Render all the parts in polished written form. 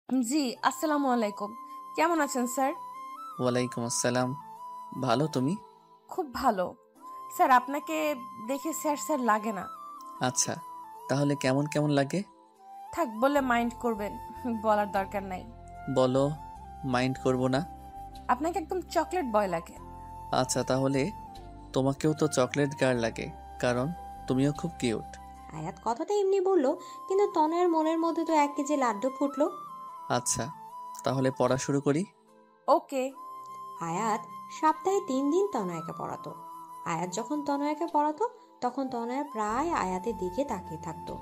জি, আসসালামু আলাইকুম। কেমন আছেন স্যার? ওয়ালাইকুম আসসালাম। ভালো, তুমি? খুব ভালো। স্যার আপনাকে দেখে স্যার স্যার লাগে না। আচ্ছা, তাহলে কেমন কেমন লাগে? থাক বললে মাইন্ড করবেন। বলার দরকার নাই। বলো, মাইন্ড করব না। আপনাকে একদম চকলেট বয় লাগে। আচ্ছা, তাহলে তোমাকেও তো চকলেট গার্ল লাগে, কারণ তুমিও খুব কিউট। আয়াত কথাটা এমনি বলল, কিন্তু তনয়ের মনের মধ্যে তো 1 কেজি লাড্ডু ফুটলো। আচ্ছা, তাহলে পড়া শুরু করি। ওকে। আয়াত সপ্তাহে 3 দিন তনয়াকে পড়াতো। আয়াত যখন তনয়াকে পড়াতো, তখন তনয়া প্রায় আয়াতের দিকে তাকিয়ে থাকতো।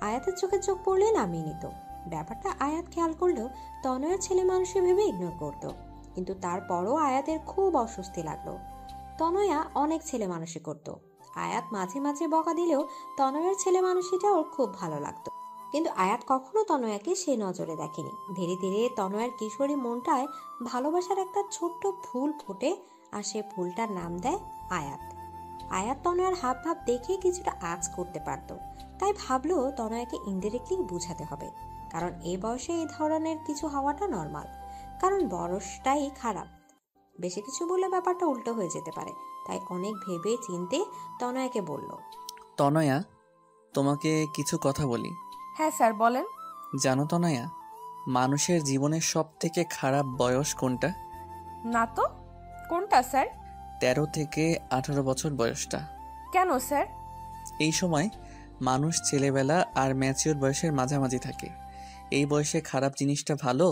আয়াতের চোখে চোখ পড়লে নামিয়ে নিত। ব্যাপারটা আয়াত খেয়াল করলেও তনয়ের ছেলে মানুষে ভেবে ইগনোর করতো। কিন্তু তারপরও আয়াতের খুব অস্বস্তি লাগলো। তনয়া অনেক ছেলে মানুষই করতো। আয়াত মাঝে মাঝে বকা দিলেও তনয়ের ছেলে মানুষিটা ওর খুব ভালো লাগতো। কিন্তু আয়াত কখনো তনয়াকে সে নজরে দেখেনি। ধীরে ধীরে তনয়ার কিশোরী মনটায় ভালোবাসার একটা ছোট্ট ফুল ফোটে, আর সে ফুলটার নাম দেয় আয়াত। আয়াত তনয়ার হাব ভাব দেখে কিছুটা আঁচ করতে পারত, তাই ভাবলো তনয়াকে ইনডিরেক্টলি বুঝাতে হবে। কারণ এই বয়সে এই ধরনের কিছু হওয়াটা নর্মাল। কারণ বয়সটাই খারাপ, বেশি কিছু বললে ব্যাপারটা উল্টো হয়ে যেতে পারে। তাই অনেক ভেবে চিনতে তনয়াকে বলল। তনয়া, তোমাকে কিছু কথা বলি। হ্যাঁ স্যার বলেন। জানো তনয়া, মানুষের জীবনের সব থেকে খারাপ বয়স কোনটা? না তো। কোনটা স্যার? 13 থেকে 18 বছর বয়সটা। কেন স্যার? এই সময় মানুষ ছেলেবেলা আর ম্যাচিওর বয়সের মাঝামাঝি থাকে। এই বয়সে খারাপ জিনিসটা ভালো,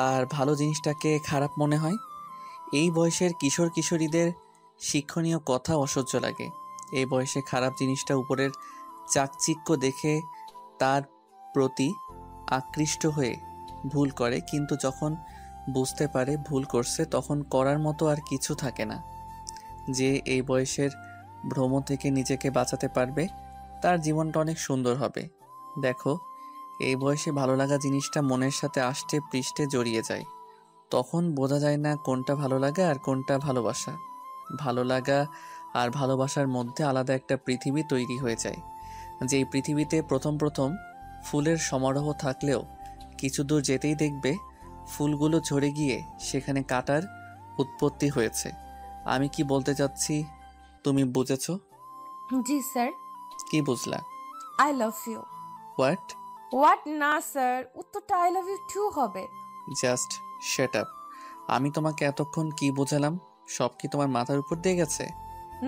আর ভালো জিনিসটাকে খারাপ মনে হয়। এই বয়সের কিশোর কিশোরীদের শিক্ষণীয় কথা অসহ্য লাগে। এই বয়সে খারাপ জিনিসটা উপরের চাকচিক্য দেখে তার প্রতি আকৃষ্ট হয়ে ভুল করে, কিন্তু যখন বুঝতে পারে ভুল করছে তখন করার মতো আর কিছু থাকে না। যে এই বয়সের ভ্রম থেকে নিজেকে বাঁচাতে পারবে তার জীবনটা অনেক সুন্দর হবে। দেখো, এই বয়সে ভালো লাগা জিনিসটা মনের সাথে আষ্টে পৃষ্ঠে জড়িয়ে যায়। তখন বোঝা যায় না কোনটা ভালো লাগা আর কোনটা ভালোবাসা। ভালো লাগা আর ভালোবাসার মধ্যে আলাদা একটা পৃথিবী তৈরি হয়ে যায়। যেই পৃথিবীতে প্রথম প্রথম ফুলের সমারোহ থাকলেও কিছু দূর যেতেই দেখবে ফুলগুলো ঝরে গিয়ে সেখানে কাঁটার উৎপত্তি হয়েছে। আমি কি বলতে চাচ্ছি তুমি বুঝেছো? জি স্যার। কি বুঝলা? I love you. What? What না স্যার, উত্তরটা আই লাভ ইউ টু হবে। Just shut up. আমি তোমাকে এতক্ষণ কি বোঝালাম সব কি তোমার মাথার উপর দিয়ে গেছে?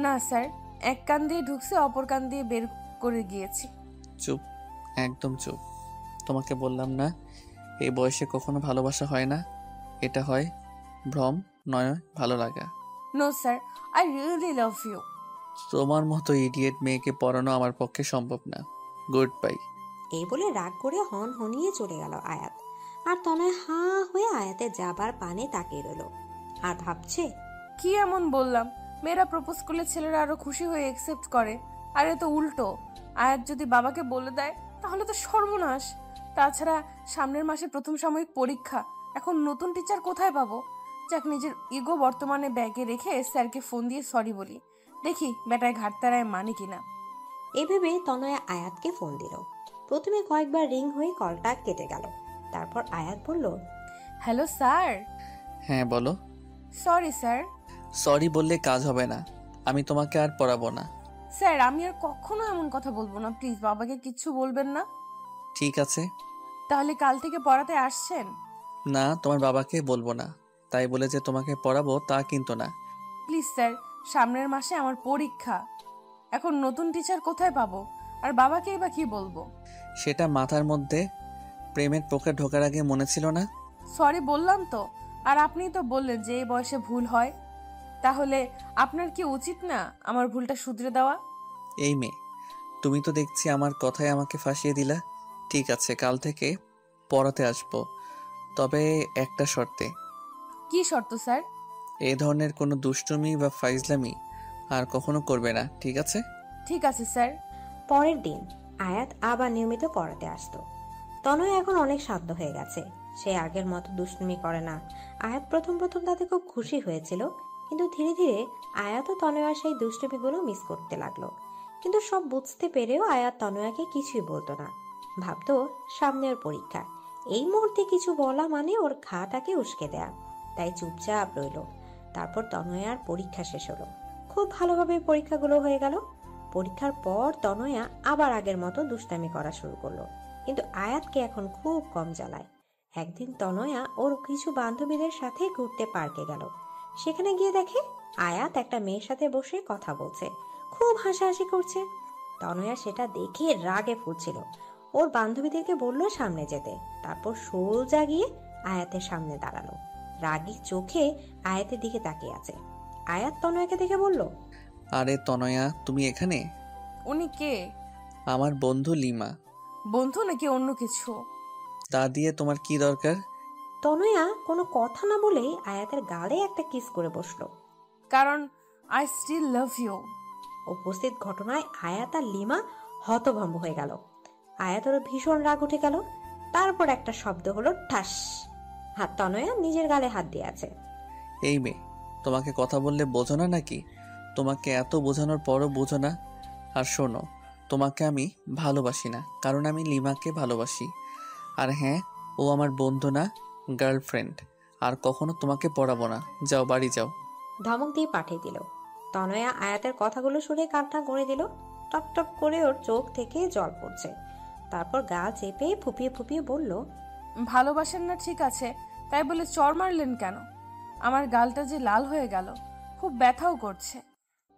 না স্যার, এক কান দিয়ে ঢুকছে অপর কান দিয়ে বের করে গিয়েছি। চুপ, একদম চুপ। তোমাকে বললাম না এই বয়সে কখনো ভালোবাসা হয় না, এটা হয় ভ্রম, নয় ভালো লাগা। No sir, I really love you. তোমার মতো ইডিয়েট মেয়েকে পড়ানো আমার পক্ষে সম্ভব না। Good bye. এই বলে রাগ করে হন হনিয়ে চলে গেল আয়াত। আর তনয় হাঁ হয়ে আয়াতের যাবার পানে তাকিয়ে রইল আর ভাবছে। কি এমন বললাম? মেয়েরা প্রপোজ করলে ছেলেরা আরো খুশি হয়ে একসেপ্ট করে, আর এ তো উল্টো। আয়াত যদি বাবাকে বলে দেয় তাহলে তো সর্বনাশ। তাছাড়া সামনের মাসে প্রথম সাময়িক পরীক্ষা, এখন নতুন টিচার কোথায় পাবো? যাক, নিজের ইগো বর্তমানে ব্যাগে রেখে স্যারকে ফোন দিয়ে সরি বলি, দেখি বেটায় ঘাটতারায় মানে কিনা। এভাবে তনয়া আয়াতকে ফোন দিল। প্রথমে কয়েকবার রিং হয়ে কলটা কেটে গেল। তারপর আয়াত বলল, হ্যালো স্যার। হ্যাঁ বলো। Sorry sir. সরি বললে কাজ হবে না, আমি তোমাকে আর পড়াবো না। স্যার আমি আর কখনো এমন কথা বলবো না, প্লিজ বাবাকে কিচ্ছু বলবেন না। ঠিক আছে। তাহলে কাল থেকে পড়াতে আসছেন? না, তোমার বাবাকে বলবো না, তাই বলে যে তোমাকে পড়াবো তা কিন্তু না। প্লিজ স্যার, সামনের মাসে আমার পরীক্ষা, এখন নতুন টিচার কোথায় পাবো, আর বাবাকেই বা কি বলবো? সেটা মাথার মধ্যে প্রেমের পোকা ঢোকার আগে মনে ছিল না? সরি বললাম তো, আর আপনিই তো বললেন যে এই বয়সে ভুল হয়। তাহলে আপনার কি উচিত না আমার ভুলটা শুধরে দেওয়া? এই মেয়ে, তুমি তো দেখছি আমার কথায় আমাকে ফাঁসিয়ে দিলা। ঠিক আছে, কাল থেকে পড়াতে আসবো, তবে একটা শর্তে। কি শর্ত স্যার? এই ধরনের কোনো দুষ্টুমি বা ফাইজলামি আর কখনো করবে না, ঠিক আছে? ঠিক আছে স্যার। পরের দিন আয়াত আবার নিয়মিত পড়াতে আসতো। তনয় এখন অনেক শান্ত হয়ে গেছে। সে আগের মতো দুষ্টুমি করে না। আয়াত প্রথম প্রথম তাতে খুব খুশি হয়েছিল, কিন্তু ধীরে ধীরে আয়াত ও তনয়া সেই দুষ্টুমিগুলো মিস করতে লাগলো। কিন্তু সব বুঝতে পেরেও আয়াত তনয়াকে কিছুই বলতো না। ভাবতো সামনে ওর পরীক্ষা, এই মুহূর্তে কিছু বলা মানে ওর ঘাটাকে উস্কে দেয়া, তাই চুপচাপ রইল। তারপর তনয়ার পরীক্ষা শেষ হলো। খুব ভালোভাবে পরীক্ষাগুলো হয়ে গেল। পরীক্ষার পর তনয়া আবার আগের মতো দুষ্টামি করা শুরু করলো, কিন্তু আয়াতকে এখন খুব কম জ্বালায়। একদিন তনয়া ওর কিছু বান্ধবীদের সাথে ঘুরতে পার্কে গেল। সেখানে গিয়ে দেখে আয়াত একটা মেয়ের সাথে বসে কথা বলছে, খুব হাসাহাসি করছে। তনয়া সেটা দেখে রাগে ফুটছিল। ওর বান্ধবীদেরকে বললো সামনে যেতে, তারপর সোজা গিয়ে আয়াতের সামনে দাঁড়ালো। রাগী চোখে আয়াতের দিকে তাকিয়ে আছে। আয়াত তনয়াকে দেখে বলল, আরে তনয়া, তুমি এখানে? উনি কে? আমার বন্ধু লিমা। বন্ধু নাকি অন্য কিছু? তা দিয়ে তোমার কি দরকার? তনয়া কোনো কথা না বলেই আয়াতের গালে একটা কিস করে বসলো। কারণ আই স্টিল লাভ ইউ। উপস্থিত ঘটনায় আয়াত আর লিমা হতভম্ব হয়ে গেল। আয়াতেরও ভীষণ রাগ উঠে গেল। তারপর একটা শব্দ হলো ঠাস। হাত তনয়া নিজের গালে হাত দিয়ে আছে। এই মেয়ে, তোমাকে কথা বললে বোঝো না নাকি? তোমাকে এত বোঝানোর পরও বোঝো না? আর শোনো, তোমাকে আমি ভালোবাসি না, কারণ আমি লিমাকে ভালোবাসি। আর হ্যাঁ, ও আমার বন্ধু না, গার্লফ্রেন্ড। আর কখনো তোমাকে পড়াবো না। যাও, বাড়ি যাও। ধমক দিয়ে পাঠিয়ে দিল। তনয়া আয়াতের কথাগুলো শুনে কান্না করে দিল। টপ টপ করে ওর চোখ থেকে জল পড়ছে। তারপর গা চেপে ফুপিয়ে ফুপিয়ে বলল, ভালোবাসেন না ঠিক আছে, তাই বলে চড় মারলেন কেন? আমার গালটা যে লাল হয়ে গেল, খুব ব্যথাও করছে।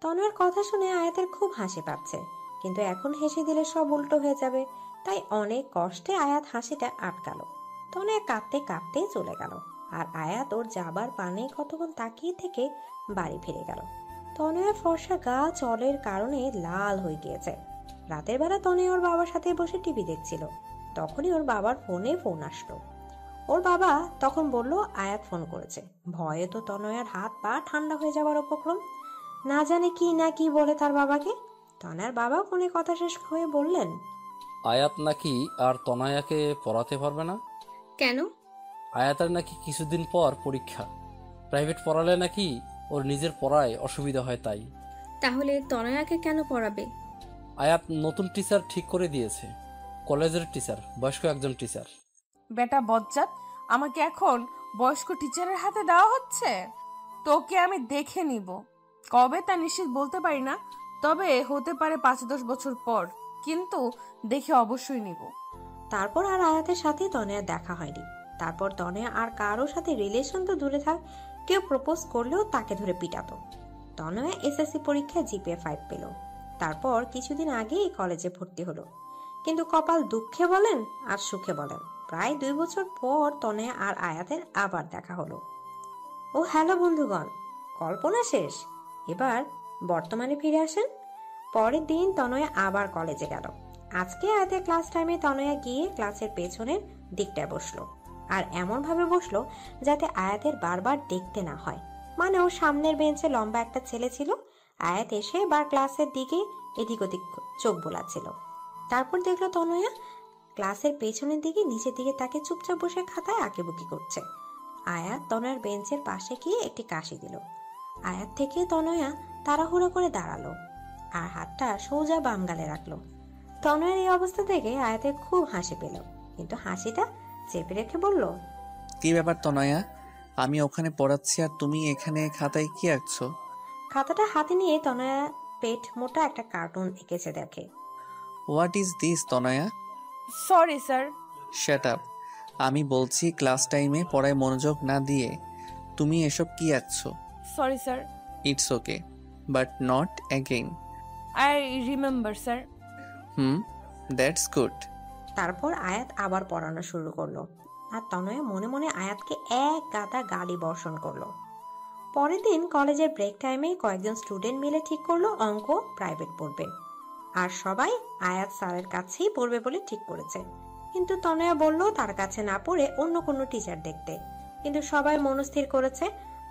তনয়ার কথা শুনে আয়াতের খুব হাসি পাচ্ছে, কিন্তু এখন হেসে দিলে সব উল্টো হয়ে যাবে। তাই অনেক কষ্টে আয়াত হাসিটা আটকালো। তনয়া কাঁদতে কাঁদতে চলে গেল। আর আয়াত ওর যাবার পানে কতক্ষণ তাকিয়ে থেকে বাড়ি ফিরে গেল। তনয়ার ফর্সা গা জলের কারণে লাল হয়ে গিয়েছে। রাতের বেলা তনয়া ওর বাবার সাথে বসে টিভি দেখছিল। তখনই ওর বাবার ফোন আসলো। ওর বাবা তখন বলল আয়াত ফোন করেছে। ভয়ে তো তনয়ার হাত পা ঠান্ডা হয়ে যাবার উপক্রম। না জানে কি না কি বলে তার বাবাকে। তনয়ার বাবা ফোনে কথা শেষ হয়ে বললেন, আয়াত নাকি আর তনয়াকে পড়াতে পারবে না। কেন? আয়াতের নাকি কিছুদিন পর পরীক্ষা। প্রাইভেট পড়ালে নাকি ওর নিজের পড়ায় অসুবিধা হয়, তাই। তাহলে তনয়াকে কেন পড়াবে? আয়াত নতুন টিচার ঠিক করে দিয়েছে, কলেজের টিচার, বয়স্ক একজন টিচার। বেটা বজ্জাত, আমাকে এখন বয়স্ক টিচারের হাতে দেওয়া হচ্ছে? তোকে আমি দেখে নিব, কবে তা নিশ্চিত বলতে পারি না, তবে হতে পারে 5-10 বছর পর, কিন্তু দেখে অবশ্যই নিব। তারপর আর আয়াতের সাথে তনয়ার দেখা হয়নি। তারপর তনয়া আর কারোর সাথে রিলেশন তো দূরে থাক, কেউ প্রপোজ করলেও তাকে ধরে পিটাতো। তনয়া এসএসসি পরীক্ষায় জিপিএ 5 পেল। তারপর কিছুদিন আগে এই কলেজে ভর্তি হলো। কিন্তু কপাল দুঃখে বলেন আর সুখে বলেন, প্রায় 2 বছর পর তনয়া আর আয়াতের আবার দেখা হলো। ও হ্যালো বন্ধুগণ, কল্পনা শেষ, এবার বর্তমানে ফিরে আসেন। পরের দিন তনয়া আবার কলেজে গেল। আজকে আয়াতের ক্লাস টাইমে তনয়া গিয়ে ক্লাসের পেছনের দিকটায় বসলো। আর এমন ভাবে বসলো যাতে আয়াতের বারবার দেখতে না হয়। মানে ওর সামনের বেঞ্চে লম্বা একটা ছেলে ছিল। আয়াত এসে বার ক্লাসের দিকে এদিক ওদিক চোখ বোলাচ্ছিল। তারপর দেখলো তনয়া ক্লাসের পেছনের দিকে নিচের দিকে তাকে চুপচাপ বসে খাতায় আঁকিবুকি করছে। আয়াত তনয়ার বেঞ্চের পাশে গিয়ে একটি কাশি দিল। আয়াত থেকে তনয়া তাড়াহুড়ো করে দাঁড়ালো আর হাতটা সোজা বাম গালে রাখলো। তনয়ের এই অবস্থা থেকে আয়াতের খুব হাসি পেল, কিন্তু হাসিটা চেপে রেখে বলল, কি ব্যাপার তনয়া? আমি ওখানে পড়াচ্ছি আর তুমি এখানে খাতায় কি আঁকছো? খাতাটা হাতে নিয়ে তনয়া পেট মোটা একটা কার্টুন এঁকেছে দেখে। What is this Tanaya? Sorry sir. Shut up. আমি বলছি ক্লাস টাইমে পড়ায় মনোযোগ না দিয়ে তুমি এসব কি আঁকছো? Sorry sir. It's okay, but not again. I remember sir. That's good. তারপর আয়াত আবার পড়ানো শুরু করলো। আর তনয়া মনে মনে আয়াতকে এক গাদা গালি বর্ষণ করলো। পরের দিন কলেজের ব্রেক টাইমে কয়েকজন স্টুডেন্ট মিলে ঠিক করলো অঙ্ক প্রাইভেট পড়বে। আর সবাই আয়াত স্যারের কাছেই পড়বে বলে ঠিক করেছে। কিন্তু তনয়া বলল তার কাছে না পড়ে অন্য কোনো টিচার দেখতে। কিন্তু সবাই মনস্থির করেছে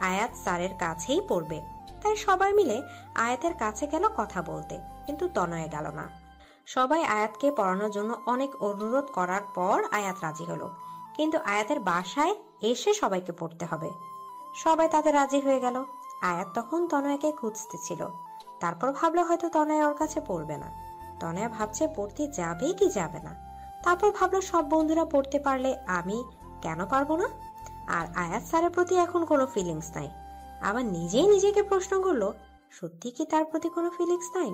আয়াত স্যারের কাছেই পড়বে। তাই সবাই মিলে আয়াতের কাছে গেল কথা বলতে, কিন্তু তনয়া গেল না। সবাই আয়াতকে পড়ানোর জন্য অনেক অনুরোধ করার পর আয়াত রাজি হলো, কিন্তু আয়াতের বাসায় এসে সবাইকে পড়তে হবে। সবাই তাতে রাজি হয়ে গেল। আয়াত তখন তনয়াকে খুঁজতে ছিল। তারপর ভাবলো হয়তো তনয়া ওর কাছে পড়বে না। তনয়া ভাবছে পড়তে যাবে কি যাবে না। তারপর ভাবলো সব বন্ধুরা পড়তে পারলে আমি কেন পারবো না। আর আয়াত স্যারের প্রতি এখন কোনো ফিলিংস নাই। আবার নিজেই নিজেকে প্রশ্ন করলো, সত্যি কি তার প্রতি কোনো ফিলিংস নাই?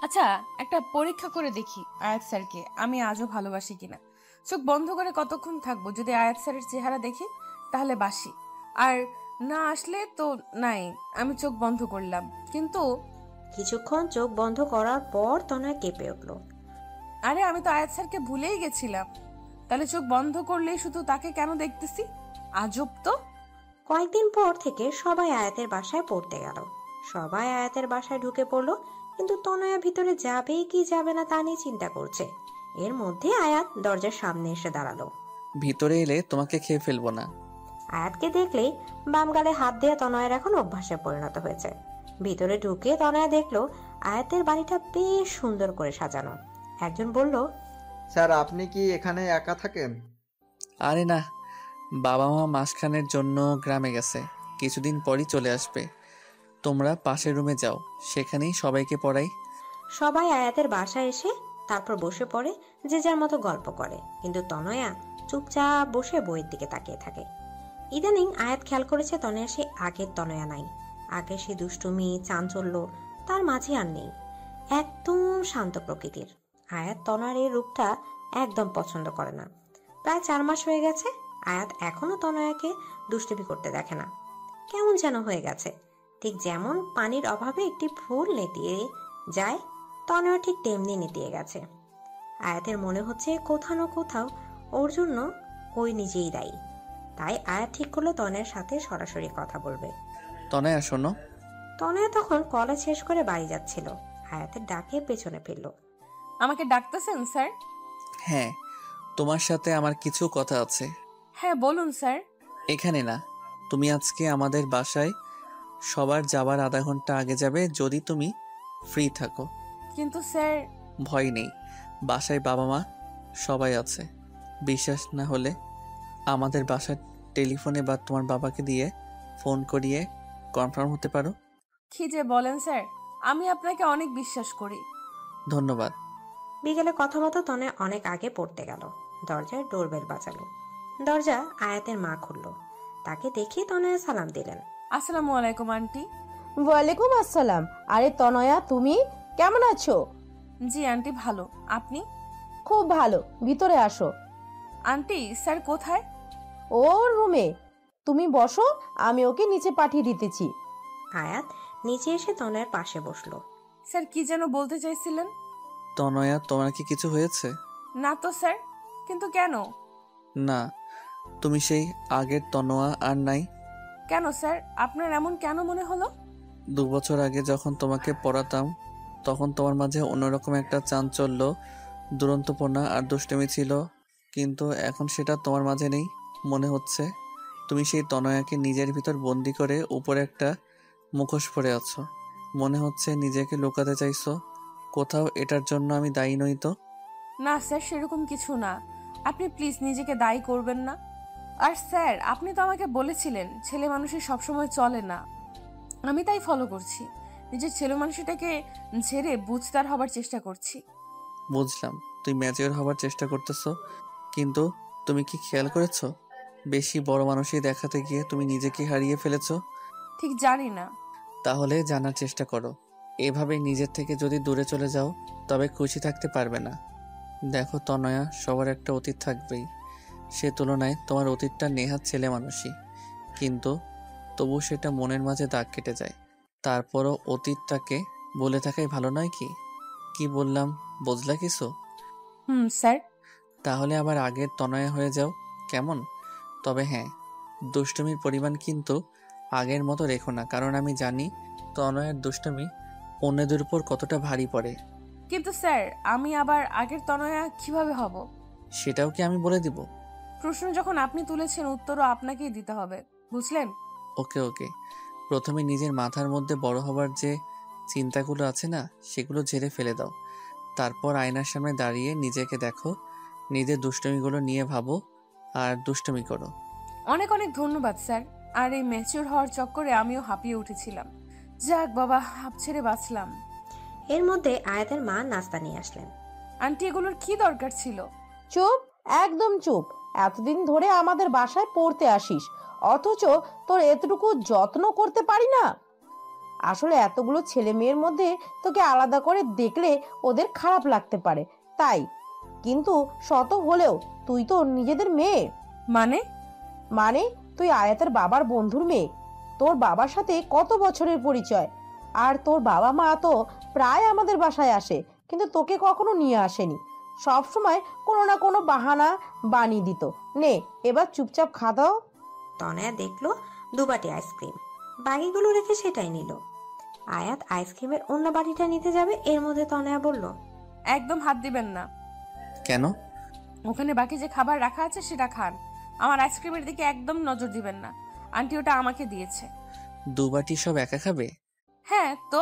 আচ্ছা, একটা পরীক্ষা করে দেখি আয়াত স্যারকে আমি আজও ভালোবাসি কিনা। চোখ বন্ধ করে কতক্ষণ থাকবো? যদি আয়াত স্যারের চেহারা দেখি তাহলে বাসি, আর না আসলে তো নাই। আমি চোখ বন্ধ করলাম, কিন্তু কিছুক্ষণ চোখ বন্ধ করার পর তনয়া কেঁপে উঠল। আরে আমি তো আয়াত স্যারকে ভুলেই গেছিলাম। তাহলে চোখ বন্ধ করলেই শুধু তাকে কেন দেখতেছি? আজব তো। কয়েকদিন পর থেকে সবাই আয়াতের বাসায় পড়তে গেল। সবাই আয়াতের বাসায় ঢুকে পড়লো, কিন্তু তনয়া ভিতরে যাবে কি যাবে না তা নিয়ে চিন্তা করছে। এর মধ্যে আয়াত দরজার সামনে এসে দাঁড়ালো। ভিতরে এলে তোমাকে খেয়ে ফেলবো না। আয়াতকে দেখলেই বাম গালে হাত দিয়ে তনয়ের এখন অভ্যাসে পরিণত হয়েছে। ভিতরে ঢুকে তনয়া দেখলো আয়াতের বাড়িটা বেশ সুন্দর করে সাজানো। একজন বলল, স্যার আপনি কি এখানে একা থাকেন? আরে না, বাবা মা মাসখানের জন্য গ্রামে গেছে, কিছুদিন পরই চলে আসবে। তোমরা পাশের রুমে যাও, সেখানেই সবাইকে পড়াই। সবাই আয়াতের বাসায় এসে তারপর বসে পড়ে, যে যার মতো গল্প করে, কিন্তু তনয়া চুপচাপ বসে বইয়ের দিকে তাকিয়ে থাকে। ইদানিং আয়াত খেয়াল করেছে তনয়া সে আগের তনয়া নাই। আগে সে দুষ্টুমি চাঞ্চল্য তার মাঝে আর নেই, একদম শান্ত প্রকৃতির। আয়াত তনয়ার এই রূপটা একদম পছন্দ করে না। প্রায় 4 মাস হয়ে গেছে আয়াত এখনো তনয়াকে দুষ্টুমি করতে দেখে না। কেমন যেন হয়ে গেছে, ঠিক যেমন পানির অভাবে একটি ফুল নেতিয়ে যায়, তনয়া ঠিক তেমনি নেতিয়ে গেছে। আয়াতের মনে হচ্ছে কোথাও না কোথাও ওর জন্য ওই নিজেই দায়ী। তাই আয়াত ঠিক করলো তনয়ের সাথে সরাসরি কথা বলবে। তনয়া শোনো। তনয়া তখন কলেজ শেষ করে বাড়ি যাচ্ছিল। আয়াতের ডাকে পেছনে ফিরল। আমাকে ডাকতেছেন স্যার? হ্যাঁ, তোমার সাথে আমার কিছু কথা আছে। হ্যাঁ বলুন স্যার। এখানে না, তুমি আজকে আমাদের বাসায় সবার যাবার আধা ঘন্টা আগে যাবে, যদি তুমি ফ্রি থাকো। কিন্তু স্যার। ভয় নেই, বাসায় বাবা মা সবাই আছে। বিশ্বাস না হলে আমাদের বাসার টেলিফোনে বা তোমার বাবাকে দিয়ে ফোন করিয়ে কনফার্ম হতে পারো। কি যে বলেন স্যার, আমি আপনাকে অনেক বিশ্বাস করি। ধন্যবাদ। বিকেলে কথা মতো তনয়া অনেক আগে পড়তে গেল। দরজায় ডোরবেল বাজালো। দরজা আয়াতের মা খুললো। তাকে দেখে তনয়া সালাম দিলেন। আসসালামু আলাইকুম আন্টি। ওয়ালাইকুম আসসালাম। আরে তনয়া, তুমি কেমন আছো? জি আন্টি, ভালো। আপনি? খুব ভালো, ভিতরে আসো। আন্টি স্যার কোথায়? ওর রুমে। তুমি বসো, আমি ওকে নিচে পাঠিয়ে দিতেছি। আয়াত নিচে এসে তনয়ার পাশে বসলো। স্যার কি যেন বলতে চাইছিলেন? তনয়া, তোমার কি কিছু হয়েছে? না তো স্যার। কিন্তু কেন? না, তুমি সেই আগের তনোয়া আর নাই। কেন স্যার, আপনার এমন কেন মনে হলো? 2 বছর আগে যখন তোমাকে পড়াতাম, তখন তোমার মাঝে অন্যরকম একটা চাঞ্চল্য, দুরন্তপনা আর দুষ্টুমি ছিল, কিন্তু এখন সেটা তোমার মাঝে নেই। মনে হচ্ছে তুমি সেই তনয়াকে নিজের ভিতর বন্দি করে উপরে একটা মুখোশ পরে আছো। মনে হচ্ছে নিজেকে লুকাতে চাইছো কোথাও। এটার জন্য আমি দায়ী নই তো? না স্যার, সেরকম কিছু না। আপনি প্লিজ নিজেকে দায়ী করবেন না। আর স্যার, আপনি তো আমাকে বলেছিলেন ছেলে মানুষই সবসময় চলে না। আমি তাই ফলো করছি। নিজের ছেলে মানুষটাকে ছেড়ে বুঝদার হবার চেষ্টা করছি। বুঝলাম তুই ম্যাচিওর হবার চেষ্টা করতেছো, কিন্তু তুমি কি খেয়াল করেছো বেশি বড় মানুষই দেখাতে গিয়ে তুমি নিজেকে হারিয়ে ফেলেছো? ঠিক জানি না। তাহলে জানার চেষ্টা করো। এভাবে নিজের থেকে যদি দূরে চলে যাও তবে খুশি থাকতে পারবে না। দেখো তনয়া, সবার একটা অতীত থাকবেই। সে তুলনায় তোমার অতীতটা নেহাত ছেলে মানুষই, কিন্তু তবু সেটা মনের মাঝে দাগ কেটে যায়। তারপরও অতীতটাকে বলে থাকাই ভালো নয় কি? কি বললাম বুঝলা কিছু? স্যার। তাহলে আবার আগের তনয়া হয়ে যাও, কেমন? তবে হ্যাঁ, দুষ্টুমির পরিমাণ কিন্তু আগের মতো রেখো না, কারণ আমি জানি তনয়ের দুষ্টুমি অন্যদের উপর কতটা ভারী পড়ে। কিন্তু স্যার, আমি আবার আগের তনয়া কিভাবে হব? সেটাও কি আমি বলে দিব? প্রশ্ন যখন আপনি তুলেছেন, উত্তরও আপনাকেই দিতে হবে, বুঝলেন? ওকে ওকে, প্রথমে নিজের মাথার মধ্যে বড় হবার যে চিন্তাগুলো আছে না, সেগুলো ঝেড়ে ফেলে দাও। তারপর আয়নার সামনে দাঁড়িয়ে নিজেকে দেখো, নিজের দুষ্টুমিগুলো নিয়ে ভাবো আর দুষ্টুমি করো। অনেক অনেক ধন্যবাদ স্যার। আর এই ম্যাচিওর হওয়ার চক্করে আমিও হাঁপিয়ে উঠেছিলাম। যাক বাবা, হাঁপ ছেড়ে বাঁচলাম। এর মধ্যে আয়াতের মা নাস্তা নিয়ে আসলেন। আন্টি, এগুলোর কি দরকার ছিল? চুপ, একদম চুপ। এতদিন ধরে আমাদের বাসায় পড়তে আসিস, অথচ তোর এতটুকু যত্ন করতে পারি না। আসলে এতগুলো ছেলে মেয়ের মধ্যে তোকে আলাদা করে দেখলে ওদের খারাপ লাগতে পারে, তাই। কিন্তু শত হলেও তুই তো নিজেদের মেয়ে। মানে? মানে তুই আয়াতের বাবার বন্ধুর মেয়ে। তোর বাবার সাথে কত বছরের পরিচয়। আর তোর বাবা মা তো প্রায় আমাদের বাসায় আসে, কিন্তু তোকে কখনো নিয়ে আসেনি। সব সময় কোনো না কোনো বাহানা বানিয়ে দিত। নে, এবার চুপচাপ খা দাও। তনয়া দেখলো দুবাটি আইসক্রিম, বাকিগুলো রেখে সেটাই নিল। আয়াত আইসক্রিমের অন্য বাটিটা নিতে যাবে, এর মধ্যে তনয়া বলল, একদম হাত দিবেন না। কেন? ওখানে বাকি যে খাবার রাখা আছে সেটা খান, আমার আইসক্রিমের দিকে একদম নজর দিবেন না। আন্টি ওটা আমাকে দিয়েছে। দুবাটি সব একা খাবে? হ্যাঁ তো,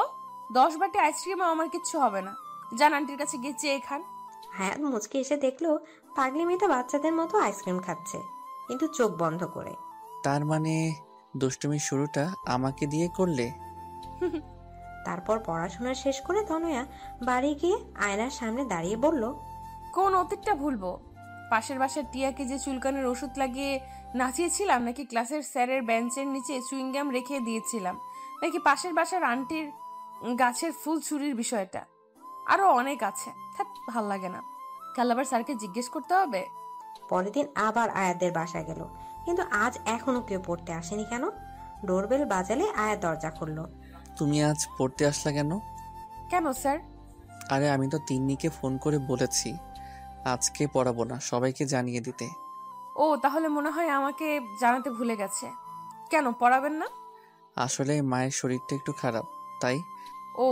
10 বাটি আইসক্রিমও আমার কিচ্ছু হবে না। যান আন্টির কাছে গিয়ে চেয়ে খান। হায়াত মুচকে এসে দেখলো পাগলি মেয়েটা বাচ্চাদের মতো আইসক্রিম খাচ্ছে, কিন্তু চোখ বন্ধ করে। তার মানে দুষ্টুমির শুরুটা আমাকে দিয়ে করলে? তারপর পড়াশোনা শেষ করে তনয়া বাড়ি গিয়ে আয়নার সামনে দাঁড়িয়ে বলল, কোন অতীতটা ভুলবো? পাশের বাসার টিয়াকে যে চুলকানের ওষুধ লাগিয়ে নাচিয়েছিলাম, নাকি ক্লাসের স্যারের বেঞ্চের নিচে চুইংগাম রেখে দিয়েছিলাম, নাকি পাশের বাসার আন্টির গাছের ফুল চুরির বিষয়টা? আরো অনেক আছে, থাক ভাল লাগে না। কাল আবার স্যারকে জিজ্ঞেস করতে হবে। পরের দিন আবার আয়াতদের বাসায় গেল, কিন্তু আজ এখনো কেউ পড়তে আসেনি কেন? ডোরবেল বাজালে আয়াত দরজা খুলল। তুমি আজ পড়তে আসলা কেন? কেন স্যার? আরে আমি তো তিন্নিকে ফোন করে বলেছি আজকে পড়াবো না, সবাইকে জানিয়ে দিতে। ও, তাহলে মনে হয় আমাকে জানাতে ভুলে গেছে। কেন পড়াবেন না? আসলে মায়ের শরীরটা একটু খারাপ, তাই। ও,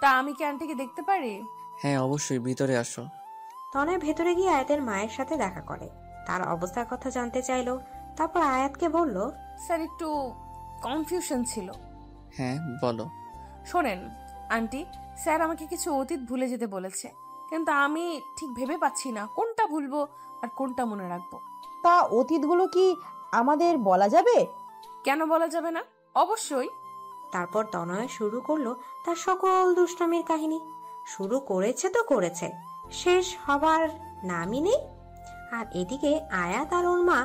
তা আমি কি আন্টিকে দেখতে পারি? হ্যাঁ অবশ্যই, ভিতরে আসো। তনয় ভেতরে গিয়ে আয়াতের মায়ের সাথে দেখা করে, তার অবস্থার কথা জানতে চাইলো। তারপর আয়াতকে বলল, স্যার একটু কনফিউশন ছিল। হ্যাঁ বলো। শোনেন আন্টি, স্যার আমাকে কিছু অতীত ভুলে যেতে বলেছে, কিন্তু আমি ঠিক ভেবে পাচ্ছি না কোনটা ভুলবো আর কোনটা মনে রাখবো। তা অতীতগুলো কি আমাদের বলা যাবে? কেন বলা যাবে না? অবশ্যই। তারপর তনয় শুরু করলো তার সকল দুষ্টমির কাহিনী। শুরু করেছে তো করেছে, শেষ হবার নামই নেই। আর এদিকে আয়াত আর ওর মা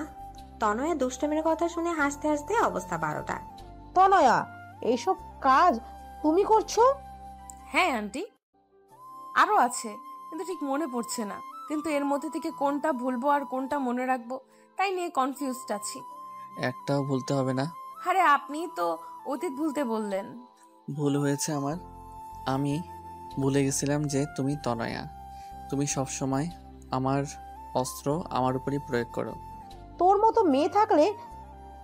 তনয়া দুষ্টমির কথা শুনে হাসতে হাসতে অবস্থা 12টা। তনয়া, এইসব কাজ তুমি করছো? হ্যাঁ আন্টি, আরো আছে, কিন্তু ঠিক মনে পড়ছে না। কিন্তু এর মধ্যে থেকে কোনটা ভুলবো আর কোনটা মনে রাখবো তাই নিয়ে কনফিউজড আছি। একটাও ভুলতে হবে না। আরে আপনি তো অতীত ভুলতে বললেন। ভুল হয়েছে আমার। আমি ভুলে গেছিলাম যে তুমি তনয়া। তুমি সবসময় আমার অস্ত্র আমার উপরই প্রয়োগ করো। তোর মতো মেয়ে থাকলে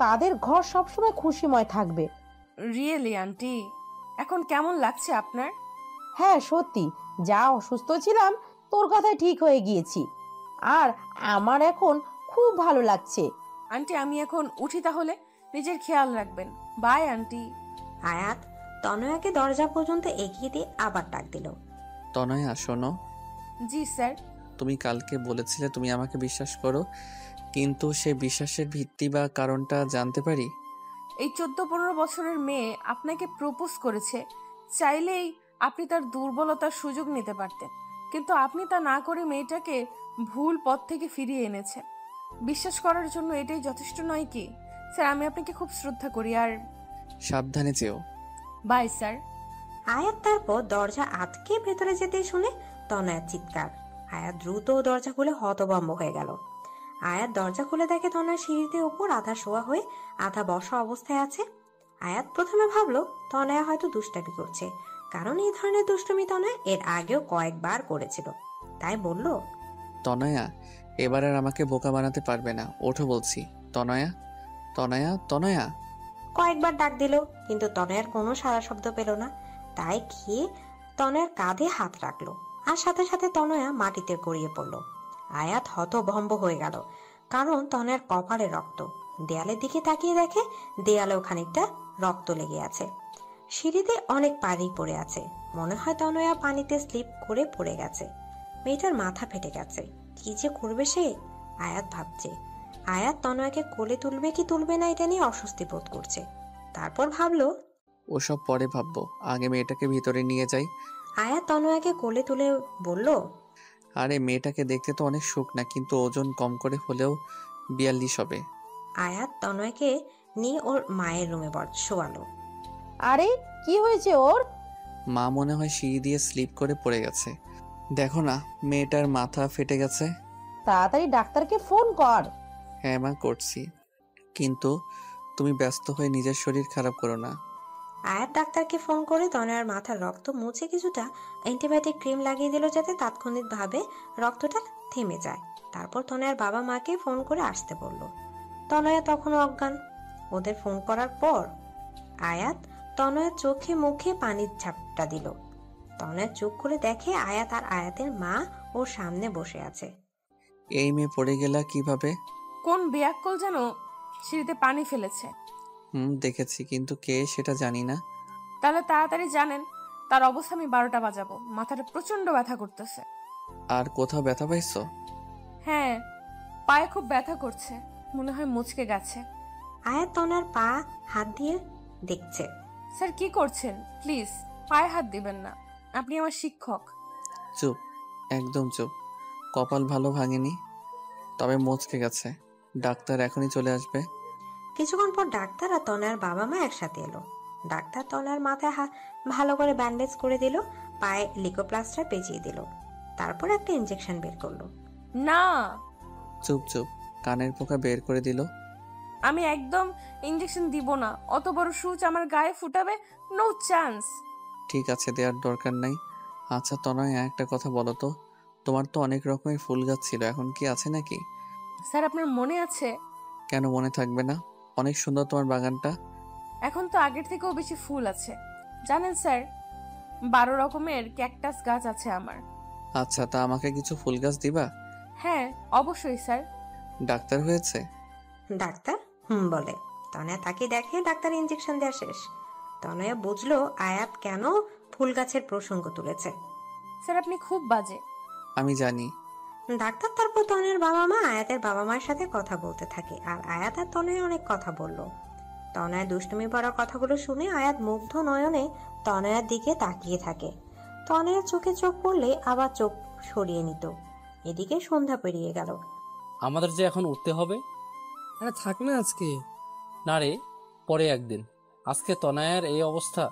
তাদের ঘর সবসময় খুশিময় থাকবে। রিয়েলি আন্টি, এখন কেমন লাগছে আপনার? হ্যাঁ সত্যি, যা অসুস্থ ছিলাম তোর কথায় ঠিক হয়ে গিয়েছি। আর আমার এখন খুব ভালো লাগছে। আন্টি আমি এখন উঠি তাহলে, নিজের খেয়াল রাখবেন। By aunty. আয়াত তনয়াকে দরজা পর্যন্ত এগিয়ে দিয়ে আবার ডাক দিল। তনয়া শোনো, জি স্যার। তুমি কালকে বলেছিলে তুমি আমাকে বিশ্বাস করো, কিন্তু সে বিশ্বাসের ভিত্তি বা কারণটা জানতে পারি? এই 14-15 বছরের মেয়ে আপনাকে প্রপোজ করেছে, চাইলেই আপনি তার দুর্বলতার সুযোগ নিতে পারতেন, কিন্তু আপনি তা না করে মেয়েটাকে ভুল পথ থেকে ফিরিয়ে এনেছেন। বিশ্বাস করার জন্য এটাই যথেষ্ট নয় কি? স্যার আমি আপনাকে খুব শ্রদ্ধা করি। আর সাবধানে যেও। Bye sir. আয়াত তারপর দরজা আটকে ভেতরে যেতে শুনে তনয়ার চিৎকার। আয়াত দ্রুত দরজা খুলে হতভম্ব হয়ে গেল। আয়াত দরজা খুলে দেখে তনয়া সিঁড়িতে উপর আধা শোয়া হয়ে আধা বসা অবস্থায় আছে। আয়াত প্রথমে ভাবলো তনয়া হয়তো দুষ্টামি করছে, কারণ এই ধরনের দুষ্টুমি তনয়া এর আগেও কয়েকবার করেছিল। তাই বলল, তনয়া এবার আর আমাকে বোকা বানাতে পারবে না, ওঠো বলছি। তনয়া, তনয়া, তনয়া। কয়েকবার ডাক দিল, কিন্তু তনয়ার কোনো সাড়া শব্দ পেল না। তাই গিয়ে তনয়ার কাঁধে হাত রাখলো, আর সাথে সাথে তনয়া মাটিতে গড়িয়ে পড়ল। আয়াত হতভম্ব হয়ে গেল, কারণ তনয়ার কপালে রক্ত। দেয়ালের দিকে তাকিয়ে দেখে দেয়ালেও খানিকটা রক্ত লেগে আছে। সিঁড়িতে অনেক পানি পড়ে আছে, মনে হয় তনয়া পানিতে স্লিপ করে পড়ে গেছে। মেয়েটার মাথা ফেটে গেছে, কি যে করবে সে? আয়াত ভাবছে। আয়াত তনয়াকে কোলে তুলবে কি তুলবে না এটা নিয়ে অস্বস্তি বোধ করছে। তারপর ভাবলো ওসব পরে ভাববো, আগে মেয়েটাকে ভিতরে নিয়ে যাই। আয়াত তনয়াকে কোলে তুলে বলল, আরে মেয়েটাকে দেখতে তো অনেক সুখ না, কিন্তু ওজন কম করে হলেও 42 হবে। আয়াত তনয়কে নিয়ে ওর মায়ের রুমে শোয়ালো। আরে কি হয়েছে ওর? মা মনে হয় সিঁড়ি দিয়ে স্লিপ করে পড়ে গেছে। দেখো না, মেয়েটার মাথা ফেটে গেছে। তাড়াতাড়ি ডাক্তারকে ফোন কর। হ্যাঁ মা, করছি, কিন্তু তুমি ব্যস্ত হয়ে নিজের শরীর খারাপ করো না। আয়াত ডাক্তারকে ফোন করে তনয়ার মাথার রক্ত মুছে কিছুটা অ্যান্টিবায়োটিক ক্রিম লাগিয়ে দিল, যাতে তাৎক্ষণিকভাবে রক্তটা থেমে যায়। তারপর তনয়ার বাবা মাকে ফোন করে আসতে বলল। তনয়া তখনও অজ্ঞান। ওদের ফোন করার পর আয়াত তনয়ার চোখে মুখে পানির ঝাপটা দিল। তনয়া চোখ খুলে দেখে আয়াত আর আয়াতের মা ওর সামনে বসে আছে। এই মেয়ে পড়ে গেলা কিভাবে? কোন বেয়াক্কল যেন সিঁড়িতে পানি ফেলেছে। দেখেছি, কিন্তু কে সেটা জানি না। তাহলে তাড়াতাড়ি জানেন তার অবস্থা আমি 12টা বাজাবো। মাথাটা প্রচন্ড ব্যথা করতেছে। আর কোথাও ব্যথা পাইছো? হ্যাঁ, পায়ে খুব ব্যথা করছে, মনে হয় মুচকে গেছে। আয়াত তনয়ার পা হাত দিয়ে দেখছে। স্যার কি করছেন? প্লিজ পায়ে হাত দিবেন না, আপনি আমার শিক্ষক। চুপ, একদম চুপ। কপাল ভালো ভাঙেনি, তবে মুচকে গেছে। ডাক্তার এখনই চলে আসবে। কিছুক্ষণ পর ডাক্তার আর তনয়ার বাবা মা একসাথে এলো। ডাক্তার তনয়ার মাথায় ভালো করে ব্যান্ডেজ করে দিল, পায়ে লিকোপ্লাস্টার পেঁচিয়ে দিল, তারপর একটা ইনজেকশন বের করলো। না, চুপ চুপ, কানের পোকা বের করে দিল। আমি একদম ইঞ্জেকশন দিব না। অত বড় সূচ আমার গায়ে ফুটাবে, নো চান্স। ঠিক আছে, দেওয়ার দরকার নাই। আচ্ছা তনয়, একটা কথা বলো তো, তোমার তো অনেক রকমের ফুল গাছ ছিল, এখন কি আছে নাকি? স্যার আপনার মনে আছে? কেন মনে থাকবে না? অনেক সুন্দর তোমার বাগানটা। এখন তো আগের থেকেও বেশি ফুল আছে। জানেন স্যার, 12 রকমের ক্যাকটাস গাছ আছে আমার। আচ্ছা, তা আমাকে কিছু ফুল গাছ দিবা? হ্যাঁ অবশ্যই স্যার। ডাক্তার হয়েছে? ডাক্তার বলে। তনয়া তাকে দেখে ডাক্তার ইনজেকশন দেওয়া শেষ। তনয়া বুঝলো আয়াত কেন ফুল গাছের প্রসঙ্গ তুলেছে। স্যার আপনি খুব বাজে। আমি জানি। ডাক্তার তারপর তনয়ের বাবা মা আয়াতের বাবা মায়ের সাথে কথা বলতে থাকে, আর আয়াত আর তনয় অনেক কথা বলল। তনয়া দুষ্টুমি পড়া কথাগুলো শুনে আয়াত মুগ্ধ নয়নে তনয়ার দিকে তাকিয়ে থাকে। তনয়ার চোখে চোখ পড়লে আবার চোখ সরিয়ে নিত। এদিকে সন্ধ্যা পেরিয়ে গেল। আমাদের যে এখন উঠতে হবে। আরে থাক না আজকে। না রে, পরে একদিন। আজকে তনয়ার এই অবস্থা,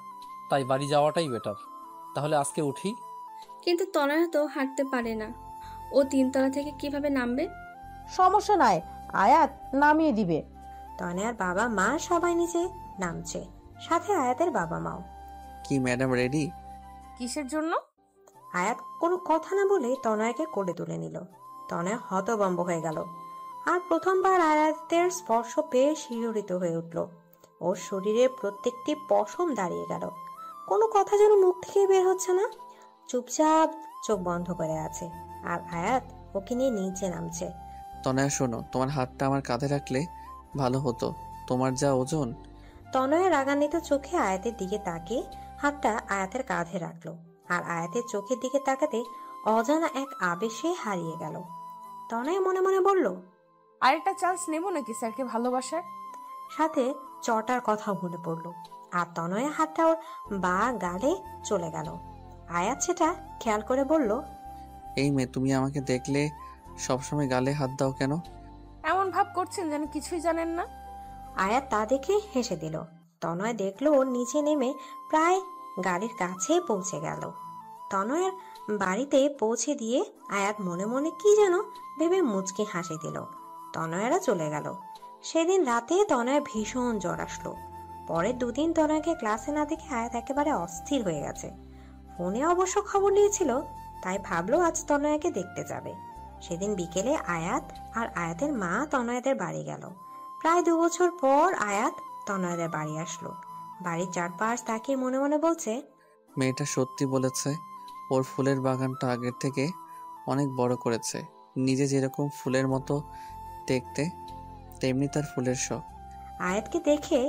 তাই বাড়ি যাওয়াটাই বেটার। তাহলে আজকে উঠি। কিন্তু তনয়া তো হাঁটতে পারে না, ও 3 তলা থেকে কিভাবে নামবে? সমস্যা নাই, আয়াত নামিয়ে দিবে। তনয়ার বাবা মা সবাই নিচে নামছে, সাথে আয়াতের বাবা মাও। কি ম্যাডাম রেডি? কিসের জন্য? আয়াত কোনো কথা না বলে তনয়াকে কোলে তুলে নিল। তনয়া হতভম্ব হয়ে গেল, আর প্রথমবার আয়াতের স্পর্শ পেয়ে শিহরিত হয়ে উঠল। ওর শরীরে প্রত্যেকটি পশম দাঁড়িয়ে গেল। কোনো কথা যেন মুখ থেকে বের হচ্ছে না, চুপচাপ চোখ বন্ধ করে আছে। আর আয়াত ওকে নিয়ে নিচে নামছে। তনয়া শোনো, তোমার হাতটা আমার কাঁধে রাখলে ভালো হতো, তোমার যা ওজন। তনয়া রাগান্বিত চোখে আয়াতের দিকে তাকিয়ে হাতটা আয়াতের কাঁধে রাখলো, আর আয়াতের চোখের দিকে তাকাতে অজানা এক আবেশে হারিয়ে গেল। তনয়া মনে মনে বলল, আরেকটা চান্স নেব নাকি স্যারকে ভালোবাসার? সাথে চটার কথাও মনে পড়ল। আর তনয়া হাতটা ওর বা গালে চলে গেল। আয়াত সেটা খেয়াল করে বলল, এই মেয়ে, তুমি আমাকে দেখলে সবসময় গালে হাত দাও কেন? এমন ভাব করছেন যেন কিছুই জানেন না। আয়াত তা দেখে হেসে দিল। তনয় দেখলো ওর নিচে নেমে প্রায় গাড়ির কাছে পৌঁছে গেল। তনয়ের বাড়িতে পৌঁছে দিয়ে আয়াত মনে মনে কি যেন ভেবে মুচকি হাসি দিল। তনয়েরা চলে গেল। সেদিন রাতে তনয়ের ভীষণ জ্বর আসলো। পরের 2 দিন তনয়কে ক্লাসে না দেখে আয়াত একেবারে অস্থির হয়ে গেছে। ফোনে অবশ্য খবর নিয়েছিল, তাই ভাবলো আজ তনয়াকে দেখতে যাবে। সেদিন বিকেলে আয়াত আর আয়াতের মা তনয়াদের বাড়ি গেল। প্রায় 2 বছর পর আয়াত তনয়াদের বাড়ি আসলো। বাড়ির চারপাশ তাকিয়ে মনে মনে বলছে, মেয়েটা সত্যি বলেছে, ওর ফুলের বাগানটা আগের থেকে অনেক বড় করেছে। নিজে যেরকম ফুলের মতো দেখতে, তেমনি তার ফুলের শখ। আয়াতকে দেখে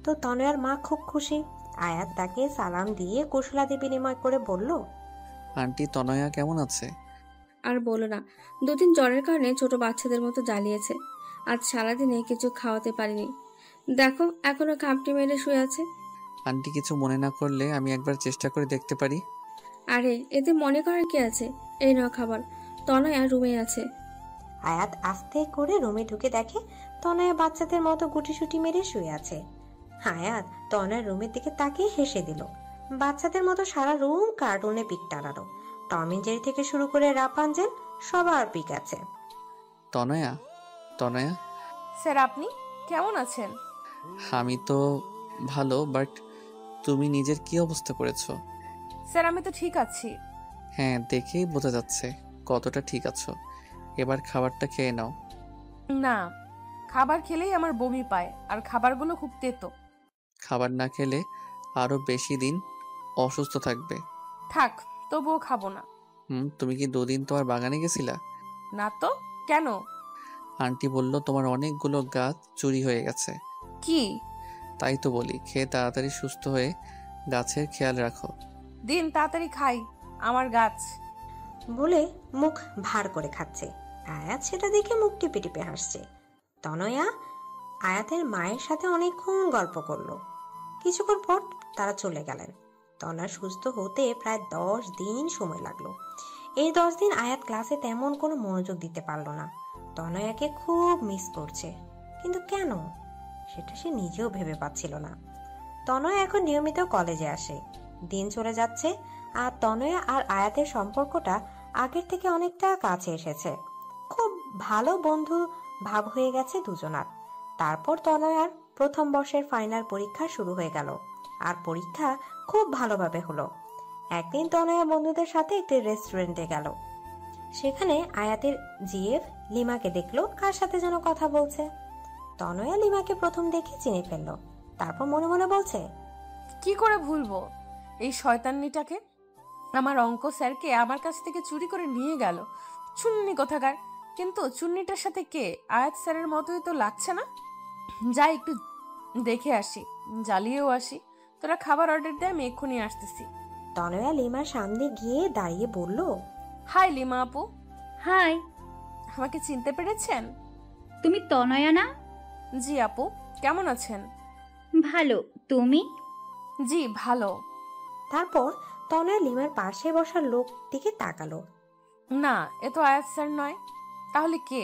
তো তনয়ার মা খুব খুশি। আয়াত তাকে সালাম দিয়ে কুশলাদি বিনিময় করে বলল, আন্টি, তনয়া কেমন আছে? আর বলো না, 2 দিন জ্বরের কারণে ছোট বাচ্চাদের মতো জ্বালিয়েছে। আজ সারাদিনে কিছু খাওয়াতে পারিনি। দেখো এখনো খাপটি মেরে শুয়ে আছে। আন্টি কিছু মনে না করলে আমি একবার চেষ্টা করে দেখতে পারি? আরে এতে মনে করার কি আছে? এই নাও খাবার, তনয়া রুমে আছে। আয়াত আস্তে করে রুমে ঢুকে দেখে তনয়া বাচ্চাদের মতো গুটিসুটি মেরে শুয়ে আছে। আয়াত তনয়ার রুমের দিকে তাকিয়ে হেসে দিল। বাচ্চাদের মতো সারা রুম কার্টুনে পিক টানানো। টম এন্ড জেরি থেকে শুরু করে রাপাঞ্জেল সবার পিক আছে। তনয়া, তনয়া, স্যার আপনি কেমন আছেন? আমি তো ভালো, বাট তুমি নিজের কি অবস্থা করেছো? স্যার আমি তো ঠিক আছি। হ্যাঁ, দেখেই বোঝা যাচ্ছে কতটা ঠিক আছো। এবার খাবারটা খেয়ে নাও। না, খাবার খেলেই আমার বমি পায়, আর খাবারগুলো খুব তেতো। খাবার না খেলে আরো বেশি দিন অসুস্থ থাকবে। থাক, তবুও খাবো না। তুমি কি 2 দিন তোমার বাগানে গেছিলা? না তো, কেন? আন্টি বলল তোমার অনেকগুলো গাছ চুরি হয়ে গেছে। কি? তাই তো বলি, খেয়ে তাড়াতাড়ি সুস্থ হয়ে গাছের খেয়াল রাখো। দিন তাড়াতাড়ি খাই, আমার গাছ। বলে মুখ ভার করে খাচ্ছে। আয়াত সেটা দেখে মুখ টিপে টিপে হাসছে। তনয়া আয়াতের মায়ের সাথে অনেকক্ষণ গল্প করলো। কিছুক্ষণ পর তারা চলে গেলেন। তনয়া সুস্থ হতে প্রায় 10 দিন সময় লাগলো। এই 10 দিন আয়াত ক্লাসে তেমন কোনো মনোযোগ দিতে পারলো না। তনয়াকে খুব মিস করছে, কিন্তু কেন সেটা সে নিজেও ভেবে পাচ্ছিল না। তনয়া এখন নিয়মিত কলেজে আসে। দিন চলে যাচ্ছে আর তনয়া আর আয়াতের সম্পর্কটা আগের থেকে অনেকটা কাছে এসেছে। খুব ভালো বন্ধু ভাব হয়ে গেছে দুজনার। তারপর তনয়ার প্রথম বর্ষের ফাইনাল পরীক্ষা শুরু হয়ে গেল, আর পরীক্ষা খুব ভালোভাবে হলো। একদিন তনয়া বন্ধুদের সাথে একটি রেস্টুরেন্টে গেল। সেখানে আয়াতের জিএফ লিমাকে দেখলো কার সাথে যেন কথা বলছে। তনয়া লিমাকে প্রথম দেখে চিনে ফেললো। তারপর মনে মনে বলছে, কি করে ভুলবো এই শয়তান্নিটাকে? আমার অঙ্ক স্যারকে আমার কাছ থেকে চুরি করে নিয়ে গেল, চুন্নি কোথাকার। কিন্তু চুন্নিটার সাথে কে? আয়াত স্যারের মতোই তো লাগছে না। যাই একটু দেখে আসি, জ্বালিয়েও আসি। তোরা খাবার অর্ডার দে, আমি এক্ষুনি আসতেছি। তনয়া লিমার সামনে গিয়ে দাঁড়িয়ে বলল, হাই লিমা আপু। হাই, আমাকে চিনতে পেরেছেন? তুমি তনয়া না? জি আপু, কেমন আছেন? ভালো, তুমি? জি ভালো। তারপর তনয়া লিমার পাশে বসা লোক দিকে তাকালো। না, এ তো আয়াত স্যার নয়। তাহলে কে?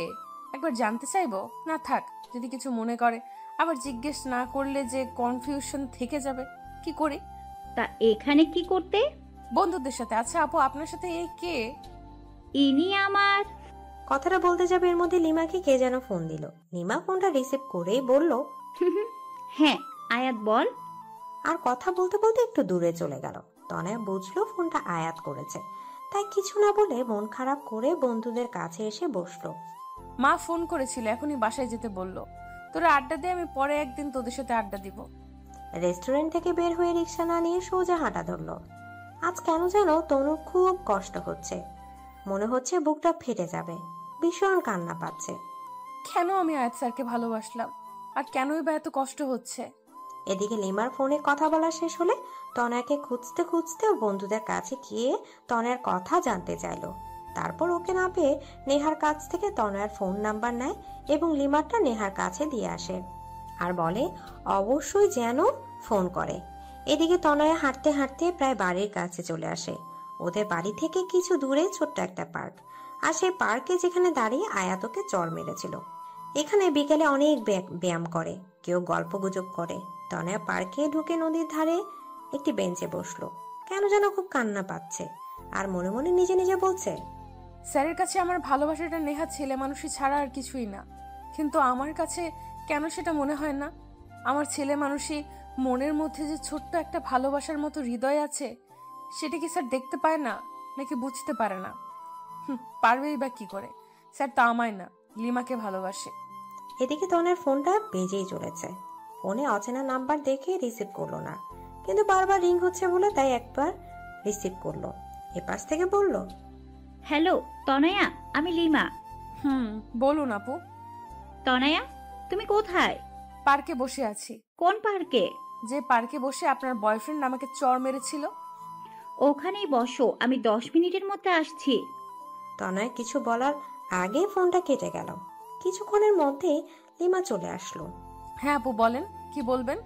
একবার জানতে চাইবো? না থাক, যদি কিছু মনে করে আবার জিজ্ঞেস না করলে যে কনফিউশন থেকে যাবে। কি করি? তা এখানে কি করতে? বন্ধুদের সাথে। আচ্ছা আপু, আপনার সাথে এ কে? ইনি আমার। কথাটা বলতে যাবে এর মধ্যে লিমাকে কে যেন ফোন দিল। লিমা ফোনটা রিসিভ করেই বলল, হ্যাঁ আয়াত বল। আর কথা বলতে বলতে একটু দূরে চলে গেল। তনয়া বুঝলো ফোনটা আয়াত করেছে, তাই কিছু না বলে মন খারাপ করে বন্ধুদের কাছে এসে বসলো। মা ফোন করেছিল, এখনই বাসায় যেতে বললো। তোরা আড্ডা দে, আমি পরে একদিন তোদের সাথে আড্ডা দিব। রেস্টুরেন্ট থেকে বের হয়ে রিক্সা না নিয়ে সোজা হাঁটা ধরলো। আজ কেন যেন তনুর খুব কষ্ট হচ্ছে। মনে হচ্ছে বুকটা ফেটে যাবে। ভীষণ কান্না পাচ্ছে। কেন আমি আয়াত স্যারকে ভালোবাসলাম, আর কেনই বা এত কষ্ট হচ্ছে? এদিকে লিমার ফোনে কথা বলা শেষ হলে তনয়াকে খুঁজতে খুঁজতে ওর বন্ধুদের কাছে গিয়ে তনয়ার কথা জানতে চাইলো। তারপর ওকে না পেয়ে নেহার কাছ থেকে তনয়ার ফোন নাম্বার নেয় এবং লিমারটা নেহার কাছে দিয়ে আসে, আর বলে অবশ্যই যেন ফোন করে। এদিকে তনয়া হাঁটতে হাঁটতে প্রায় বাড়ির কাছে চলে আসে। ওদের বাড়ি থেকে কিছু দূরে ছোট্ট একটা পার্ক, আর সেই পার্কে যেখানে দাঁড়িয়ে আয়াতকে চড় মেরেছিল। এখানে বিকেলে অনেক ব্যায়াম করে, কেউ গল্প গুজব করে। তনয়া পার্কে ঢুকে নদীর ধারে একটি বেঞ্চে বসলো। কেন যেন খুব কান্না পাচ্ছে, আর মনে মনে নিজে নিজে বলছে, স্যারের কাছে আমার ভালোবাসাটা নেহা ছেলে মানুষই ছাড়া আর কিছুই না। কিন্তু আমার কাছে কেন সেটা মনে হয় না? আমার ছেলে মানুষই মনের মধ্যে যে ছোট্ট একটা ভালোবাসার মতো হৃদয় আছে, সেটা কি স্যার দেখতে পায় না, নাকি বুঝতে পারে না? পারবেই বা কি করে? স্যার তো আমায় না, লিমাকে ভালোবাসে। এদিকে তনয়ার ফোনটা বেজেই চলেছে। ফোনে অচেনা নাম্বার দেখে রিসিভ করলো না, কিন্তু বারবার রিং হচ্ছে বলে তাই একবার রিসিভ করলো। এপাশ থেকে বলল, হ্যালো তনয়া, আমি লিমা। বলুন আপু। তনয়া, তুমি কোথায়? পার্কে বসে আছি। কোন পার্কে? যে পার্কে বসে আপনার বয়ফ্রেন্ড আমাকে চড় মেরেছিল। ওখানেই বসো, আমি 10 মিনিটের মধ্যে আসছি। তনয়া কিছু বলার আগে ফোনটা কেটে গেল। কিছুক্ষণের মধ্যে লিমা চলে আসলো। হ্যাঁ আপু বলেন, কি বলবেন?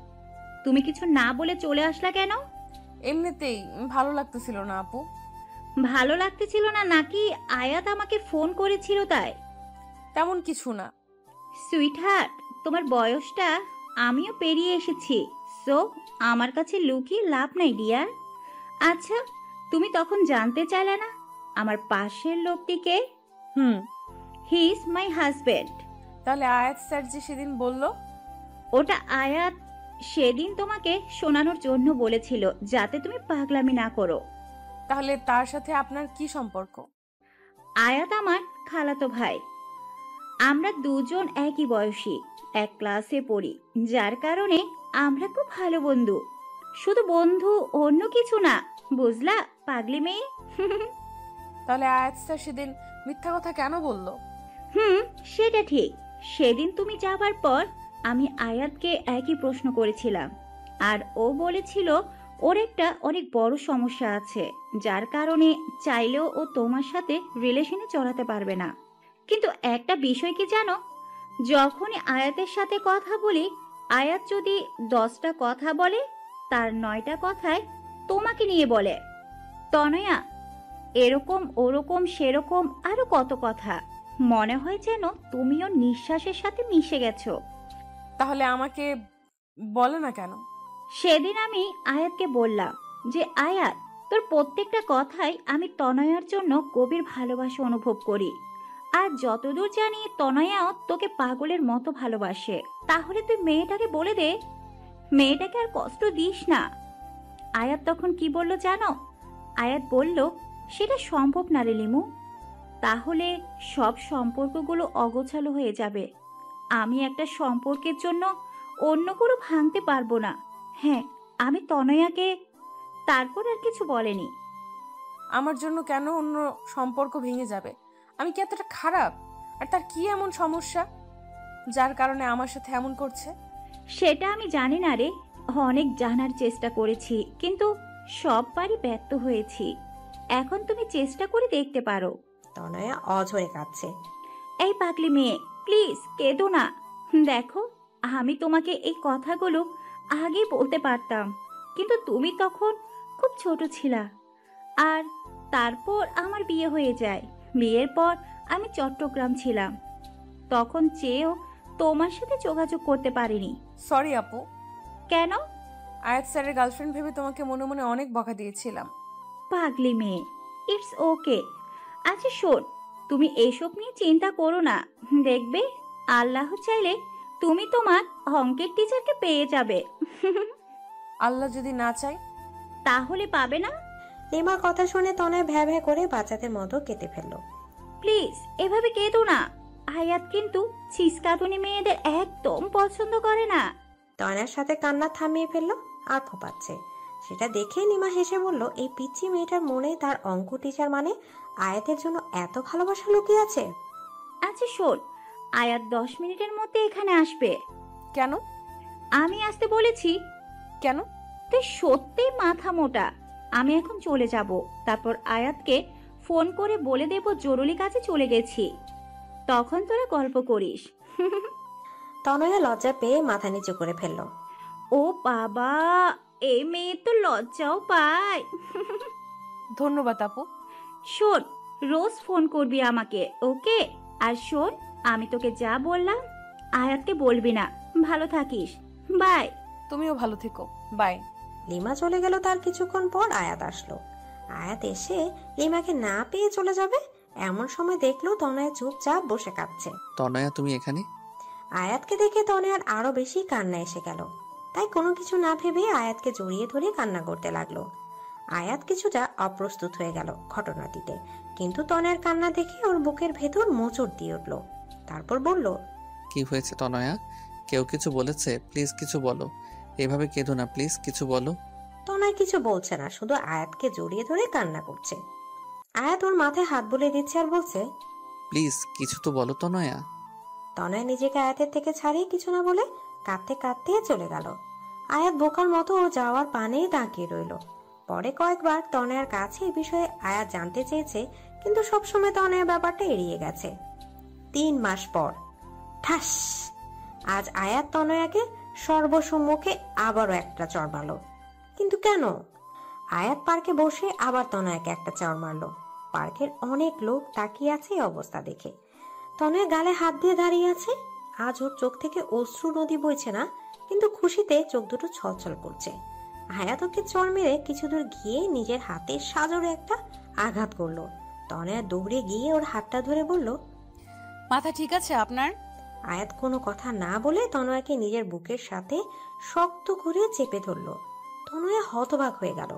তুমি কিছু না বলে চলে আসলা কেন? এমনিতেই ভালো লাগতেছিল না আপু। ভালো লাগতেছিল না নাকি আয়াত আমাকে ফোন করেছিল তাই? তেমন কিছু না। সুইটহার্ট, তোমার বয়সটা আমিও পেরিয়ে এসেছি, সো আমার কাছে লুকিয়ে লাভ নাই ডিয়ার। আচ্ছা, তুমি তখন জানতে চাইলে না আমার পাশের লোকটিকে? হুম। He is my husband. তাহলে আয়াত স্যার যে সেদিন বলল? ওটা আয়াত সেদিন তোমাকে শোনানোর জন্য বলেছিল, যাতে তুমি পাগলামি না করো। তাহলে তার সাথে আপনার কি সম্পর্ক? আয়াত আমার খালাতো ভাই। আমরা দুজন একই বয়সী, এক ক্লাসে পড়ি, যার কারণে আমরা খুব ভালো বন্ধু। শুধু বন্ধু, অন্য কিছু না, বুঝলা পাগলি মেয়ে? তাহলে আয়াত স্যার সেদিন মিথ্যা কথা কেন বলল? সেটা ঠিক। সেদিন তুমি যাবার পর আমি আয়াতকে একই প্রশ্ন করেছিলাম, আর ও বলেছিল ওর একটা অনেক বড় সমস্যা আছে, যার কারণে চাইলেও ও তোমার সাথে রিলেশনে চড়াতে পারবে না। কিন্তু একটা বিষয় কি জানো, যখনই আয়াতের সাথে কথা বলি, আয়াত যদি 10টা কথা বলে, তার 9টা কথায় তোমাকে নিয়ে বলে। তনয়া, এরকম ওরকম সেরকম আরো কত কথা। মনে হয় যেন তুমিও নিঃশ্বাসের সাথে মিশে গেছো। তাহলে আমাকে বলে না কেন? সেদিন আমি আয়াতকে বললাম যে আয়াত, তোর প্রত্যেকটা কথাই আমি তনয়ার জন্য গভীর ভালোবাসা অনুভব করি, আর যতদূর জানি তনয়াও তোকে পাগলের মতো ভালোবাসে। তাহলে তুই মেয়েটাকে বলে দে, মেয়েটাকে আর কষ্ট দিস না। আয়াত তখন কি বলল জানো? আয়াত বলল, সেটা সম্ভব না রে লিমু, তাহলে সব সম্পর্কগুলো অগোছালো হয়ে যাবে। আমি একটা সম্পর্কের জন্য অন্য কোনো ভাঙতে পারবো না। হ্যাঁ, আমি তনয়াকে। তারপর আর কিছু বলেনি। আমার জন্য কেন অন্য সম্পর্ক ভেঙে যাবে? আমি কি এতটা খারাপ? আর তার কি এমন সমস্যা যার কারণে আমার সাথে এমন করছে? সেটা আমি জানি না রে, অনেক জানার চেষ্টা করেছি, কিন্তু সববারই ব্যর্থ হয়েছি। এখন তুমি চেষ্টা করে দেখতে পারো। তনয়া অঝরে কাঁদছে। এই পাগলি মেয়ে, প্লিজ কেঁদো না। দেখো, আমি তোমাকে এই কথাগুলো আগে বলতে পারতাম, কিন্তু তুমি তখন খুব ছোট ছিলা। আর তারপর আমার বিয়ে হয়ে যায়। বিয়ের পর আমি চট্টগ্রাম ছিলাম, তখন চেয়েও তোমার সাথে যোগাযোগ করতে পারিনি। সরি আপু। কেন? আয়াত স্যারের গার্লফ্রেন্ড ভেবে তোমাকে মনে মনে অনেক বকা দিয়েছিলাম। পাগলি মেয়ে, ইটস ওকে। আচ্ছা শোন, তুমি এইসব নিয়ে চিন্তা করো না। দেখবে আল্লাহ চাইলে তুমি তোমার অঙ্কের টিচারকে পেয়ে যাবে। আল্লাহ যদি না চায়? তাহলে পাবে না। লিমার কথা শুনে তনয় ভ্যা ভ্যা করে বাচ্চাদের মতো কেঁদে ফেলল। প্লিজ এভাবে কেঁদো না। আয়াত কিন্তু ছিসকাতুনি মেয়েদের একদম পছন্দ করে না। তনয়ার সাথে কান্না থামিয়ে ফেললো আর ফোপাচ্ছে। সেটা দেখে নিমা হেসে বলল, এই পিচ্চি মেয়েটার মনে তার অঙ্ক টিচার মানে আয়াতের জন্য এত ভালোবাসা লুকিয়ে আছে। আচ্ছা শোন, আয়াত 10 মিনিটের মধ্যে এখানে আসবে। কেন? আমি আসতে বলেছি। কেন? তুই সত্যিই মাথা মোটা। আমি এখন চলে যাব, তারপর আয়াতকে ফোন করে বলে দেব জরুরি কাজে চলে গেছি, তখন তোরা গল্প করিস। তনয়া লজ্জা পেয়ে মাথা নিচু করে ফেলল। ও বাবা, এই মেয়ে তো লজ্জাও পায়। ধন্যবাদ আপু। শোন, রোজ ফোন করবি আমাকে, ওকে? আর শোন, আমি তোকে যা বললাম আয়াতকে বলবি না। ভালো থাকিস, বাই। তুমিও ভালো থেকো, বাই। লিমা চলে গেল। তার কিছুক্ষণ পর আয়াত আসলো। আয়াত এসে লিমাকে না পেয়ে চলে যাবে এমন সময় দেখলো তনয়া চুপচাপ বসে কাঁদছে। তনয়া, তুমি এখানে? আয়াতকে দেখে তনয়ার আরো বেশি কান্না এসে গেল। তাই কোনো কিছু না ভেবে আয়াতকে জড়িয়ে ধরে কান্না করতে লাগলো। আয়াত কিছুটা অপ্রস্তুত হয়ে গেল ঘটনাটিতে, কিন্তু তনয়ার কান্না দেখে ওর বুকের ভেতর মোচড় দিয়ে উঠলো। তারপর বলল, কি হয়েছে তনয়া? কেউ কিছু বলেছে? প্লিজ কিছু বলো। এভাবে কেঁদো না, প্লিজ কিছু বলো। তনয় কিছু বলছে না, শুধু আয়াতকে জড়িয়ে ধরে কান্না করছে। আয়াত ওর মাথায় হাত বুলিয়ে দিচ্ছে আর বলছে, প্লিজ কিছু তো বলো তনয়া। তনয় নিজেকে আয়াতের থেকে ছাড়িয়ে কিছু না বলে কাঁদতে কাঁদতে চলে গেল। আয়াত বোকার মতো ও যাওয়ার পানেই তাকিয়ে রইল। পরে কয়েকবার তনয়ার কাছে এই বিষয়ে আয়াত জানতে চেয়েছে, কিন্তু সবসময় তনয়া ব্যাপারটা এড়িয়ে গেছে। 3 মাস পর ঠাস, আজ আয়াত তনয়াকে সর্বসম্মুখে আবারও একটা চড় মারল। কিন্তু কেন? আয়াত পার্কে বসে আবার তনয়াকে একটা চড় মারলো। পার্কের অনেক লোক তাকিয়ে আছে এই অবস্থা দেখে। তনয়া গালে হাত দিয়ে দাঁড়িয়ে আছে। আজ ওর চোখ থেকে অশ্রু নদী বইছে না, কিন্তু খুশিতে চোখ দুটো ছলছল করছে। আয়াত ওকে চড় মেরে কিছু দূর গিয়ে নিজের হাতে সাজরে একটা আঘাত করলো। তনয়া দৌড়ে গিয়ে ওর হাতটা ধরে বলল, মাথা ঠিক আছে আপনার? আয়াত কোনো কথা না বলে তনয়াকে নিজের বুকের সাথে শক্ত করে চেপে ধরলো। তনয়া হতবাক হয়ে গেল।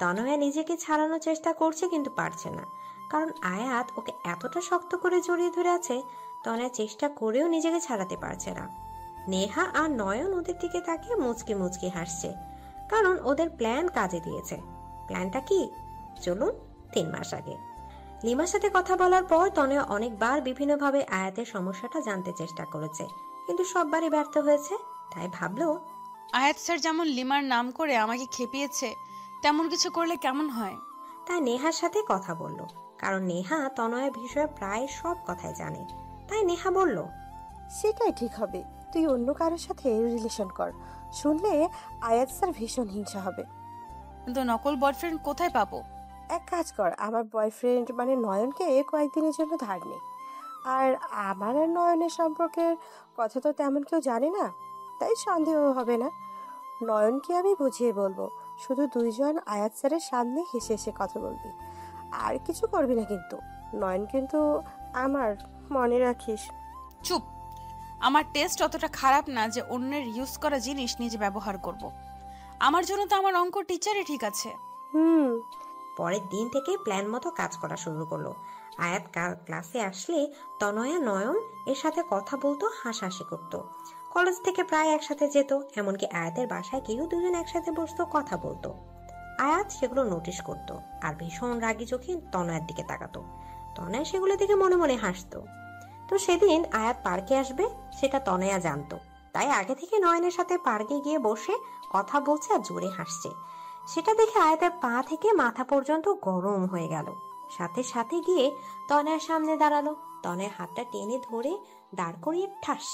তনয়া নিজেকে ছাড়ানোর চেষ্টা করছে কিন্তু পারছে না, কারণ আয়াত ওকে এতটা শক্ত করে জড়িয়ে ধরে আছে। তনয়া চেষ্টা করেও নিজেকে ছাড়াতে পারছে না। নেহা আর নয়ন ওদের দিকে তাকিয়ে মুচকি মুচকি হাসছে, কারণ ওদের প্ল্যান কাজে দিয়েছে। প্ল্যানটা কি? চলুন 3 মাস আগে। লিমার সাথে কথা বলার পর তনয়া অনেকবার বিভিন্নভাবে আয়াতের সমস্যাটা জানতে চেষ্টা করেছে, কিন্তু সববারই ব্যর্থ হয়েছে। তাই ভাবলো, আয়াত স্যার যেমন লিমার নাম করে আমাকে খেপিয়েছে, তেমন কিছু করলে কেমন হয়। তাই নেহার সাথে কথা বলল, কারণ নেহা তনয়ের বিষয়ে প্রায় সব কথাই জানে। তাই নেহা বলল, সেটাই ঠিক হবে, তুই অন্য কারোর সাথে রিলেশন কর, শুনলে আয়াত স্যার ভীষণ হিংসা হবে। কিন্তু নকল বয়ফ্রেন্ড কোথায় পাবো? এক কাজ কর, আমার বয়ফ্রেন্ড মানে নয়নকে কয়েকদিনের জন্য ধার নে। আর আমার আর নয়নের সম্পর্কের কথা তো তেমন কেউ জানে না, তাই সন্দেহ হবে না। নয়নকে আমি বুঝিয়ে বলবো, শুধু দুইজন আয়াত স্যারের সামনে হেসে হেসে কথা বলবি, আর কিছু করবি না। কিন্তু নয়ন কিন্তু আমার, মনে রাখিস। চুপ। আমার টেস্ট অতটা খারাপ না যে অন্যের ইউজ করা জিনিস নিজে ব্যবহার করব। আমার জন্য তো আমার অঙ্ক টিচারই ঠিক আছে। পরের দিন থেকে প্ল্যান মতো কাজ করা শুরু করলো। আয়াত ক্লাসে আসলে তনয়া নয়ন এর সাথে কথা বলতো, হাসাহাসি করতো। কলেজ থেকে প্রায় একসাথে যেত, এমনকি আয়াতের বাসায় কেউ দুজন একসাথে বসতো, কথা বলতো। আয়াত সেগুলো নোটিশ করতো আর ভীষণ রাগী চোখে তনয়ার দিকে তাকাতো। তনয়া সেগুলো দেখে মনে মনে হাসতো। তো সেদিন আয়াত পার্কে আসবে সেটা তনয়া জানতো, তাই আগে থেকে নয়নের সাথে পার্কে গিয়ে বসে কথা বলছে আর জোরে হাসছে। সেটা দেখে আয়াতের পা থেকে মাথা পর্যন্ত গরম হয়ে গেল। সাথে সাথে গিয়ে তনয়ার সামনে দাঁড়ালো। তনয়ার হাতটা টেনে ধরে দাঁড় করিয়ে ঠাস।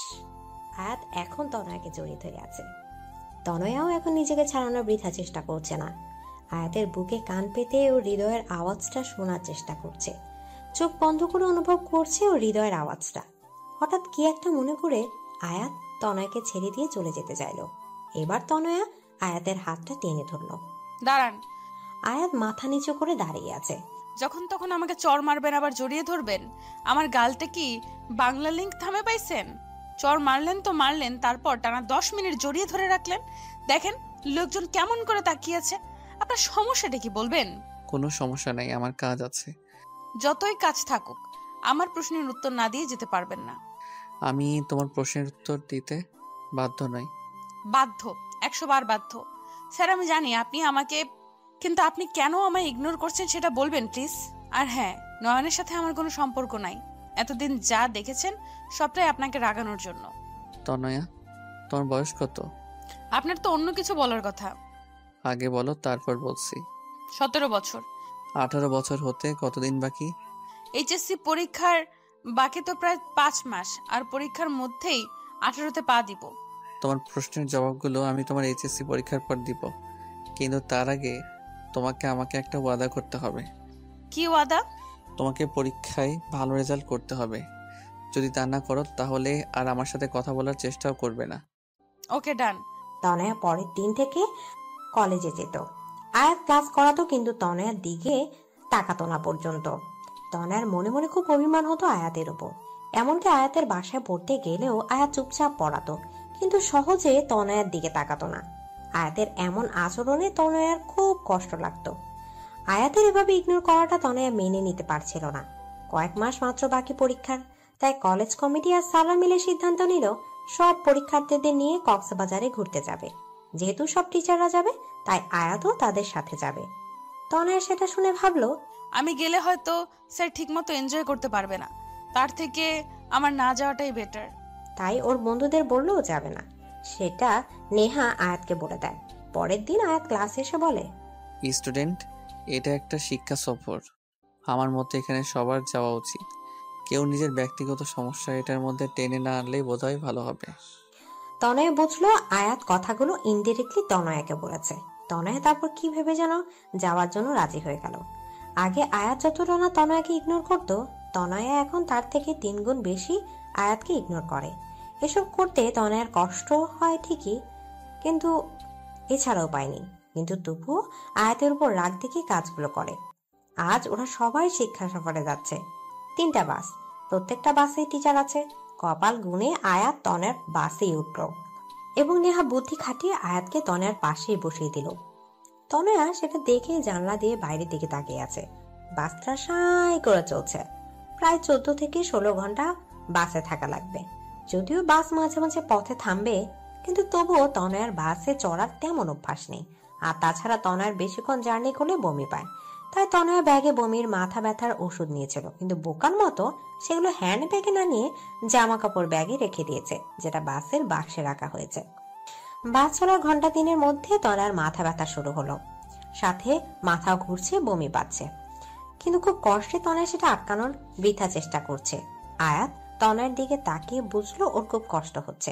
আয়াত এখন তনয়াকে জড়িয়ে ধরে আছে। তনয়াও এখন নিজেকে ছাড়ানোর বৃথা চেষ্টা করছে না। আয়াতের বুকে কান পেতে ও হৃদয়ের আওয়াজটা শোনার চেষ্টা করছে। চোখ বন্ধ করে অনুভব করছে ও হৃদয়ের আওয়াজটা। হঠাৎ কি একটা মনে করে আয়াত তনয়াকে ছেড়ে দিয়ে চলে যেতে চাইল। এবার তনয়া আয়াতের হাতটা টেনে ধরল। দাঁড়ান। আয়াত মাথা নিচু করে দাঁড়িয়ে আছে। যখন তখন আমাকে চড় মারবেন, আবার জড়িয়ে ধরবেন। আমার গালটা কি বাংলা লিংক থামে পাইছেন? চড় মারলেন তো মারলেন, তারপর টানা 10 মিনিট জড়িয়ে ধরে রাখলেন। দেখেন লোকজন কেমন করে তাকিয়েছে। আপনার সমস্যাটা কি বলবেন? কোনো সমস্যা নাই, আমার কাজ আছে। যতই কাজ থাকুক, আমার প্রশ্নের উত্তর না দিয়ে যেতে পারবেন না। আমি তোমার প্রশ্নের উত্তর দিতে বাধ্য নই। বাধ্য, 100 বার বাধ্য। স্যার আমি জানি আপনি আমাকে, কিন্তু আপনি কেন আমায় ইগনোর করছেন সেটা বলবেন প্লিজ। আর হ্যাঁ, নয়নের সাথে আমার কোনো সম্পর্ক নাই। এতদিন যা দেখেছেন সবটাই আপনাকে রাগানোর জন্য। তনয়া, তোমার বয়স কত? আপনার তো অন্য কিছু বলার কথা। আগে বলো, তারপর বলছি। 17 বছর। 18 বছর হতে কতদিন বাকি? এইচএসসি পরীক্ষার বাকি তো প্রায় 5 মাস, আর পরীক্ষার মধ্যেই 18তে পা দিব। তোমার প্রশ্নের জবাবগুলো আমি তোমার এইচএসসি পরীক্ষার পর দিব, কিন্তু তার আগে তোমাকে আমাকে একটা ওয়াদা করতে হবে। কি ওয়াদা? তোমাকে পরীক্ষায় ভালো রেজাল্ট করতে হবে। যদি তা না করো তাহলে আর আমার সাথে কথা বলার চেষ্টাও করবে না। ওকে, ডান। তনয়া পরের দিন থেকে কলেজে যেত। আয়াত ক্লাস করাতো, কিন্তু তনয়ার দিকে তাকাতো না পর্যন্ত। তনয়ার মনে মনে খুব অভিমান হতো আয়াতের উপর। এমনকি আয়াতের বাসায় পড়তে গেলেও আয়াত চুপচাপ পড়াতো, কিন্তু সহজে তনয়ার দিকে তাকাতো না। আয়াতের এমন আচরণে তনয়ার খুব কষ্ট লাগতো। আয়াতের এভাবে ইগনোর করাটা তনয়া মেনে নিতে পারছিল না। কয়েক মাস মাত্র বাকি পরীক্ষার, তাই কলেজ কমিটি আর স্যাররা মিলে সিদ্ধান্ত নিল সব পরীক্ষার্থীদের নিয়ে কক্সবাজারে ঘুরতে যাবে। যেহেতু সব টিচাররা যাবে, তাই আয়াতও তাদের সাথে যাবে। তনয়া সেটা শুনে ভাবলো, আমি গেলে হয়তো স্যার ঠিকমতো এনজয় করতে পারবে না, তার থেকে আমার না যাওয়াটাই বেটার। তাই ওর বন্ধুদের বললেও যাবে না। সেটা নেহা আয়াতকে বলে দেয়। পরের দিন আয়াত ক্লাসে এসে বলে, স্টুডেন্ট, এটা একটা শিক্ষা সফর। আমার মতে এখানে সবার যাওয়া উচিত। কেউ নিজের ব্যক্তিগত সমস্যা এটার মধ্যে টেনে না আনলেই বোধহয় ভালো হবে। তনয়া বুঝলো আয়াত কথাগুলো ইনডিরেক্টলি তনয়াকে বলেছে। তনয়া তারপর কি ভেবে যেন যাওয়ার জন্য রাজি হয়ে গেল। আগে আয়াত যতটা না তনয়াকে ইগনোর করতো, তনয়া এখন তার থেকে 3 গুণ বেশি আয়াতকে ইগনোর করে। এসব করতে তনয়ার কষ্ট হয় ঠিকই, কিন্তু এছাড়া উপায় নেই। কিন্তু তবুও আয়াতের উপর রাগ দেখে কাজগুলো করে। আজ ওরা সবাই শিক্ষা সফরে যাচ্ছে। 3টা বাস, প্রত্যেকটা বাসে টিচার আছে। কপাল গুনে আয়াত তনয়ার বাসেই উঠল এবং নেহা বুদ্ধি খাটিয়ে আয়াতকে তনয়ার পাশেই বসিয়ে দিল। তনয়া সেটা দেখে জানলা দিয়ে বাইরের দিকে তাকিয়ে আছে। বাসটা সাই করে চলছে। প্রায় 14 থেকে 16 ঘন্টা বাসে থাকা লাগবে। যদিও বাস মাঝে মাঝে পথে থামবে, কিন্তু তবুও তনয়ার বাসে চড়ার তেমন অভ্যাস নেই। আর তাছাড়া তনয়ার বেশিক্ষণ জার্নি করলে বমি পায়। তাই তনয়া ব্যাগে বমির মাথা ব্যথার ওষুধ নিয়েছিল, কিন্তু বোকার মতো সেগুলো হ্যান্ড ব্যাগে না নিয়ে জামা কাপড় ব্যাগে রেখে দিয়েছে, যেটা বাসের বাক্সে রাখা হয়েছে। বাস চলার ঘন্টা 3-এর মধ্যে তনয়ার মাথা ব্যথা শুরু হলো, সাথে মাথা ঘুরছে, বমি পাচ্ছে। কিন্তু খুব কষ্টে তনয়া সেটা আটকানোর বৃথা চেষ্টা করছে। আয়াত তনয়ার দিকে তাকিয়ে বুঝলো ওর খুব কষ্ট হচ্ছে,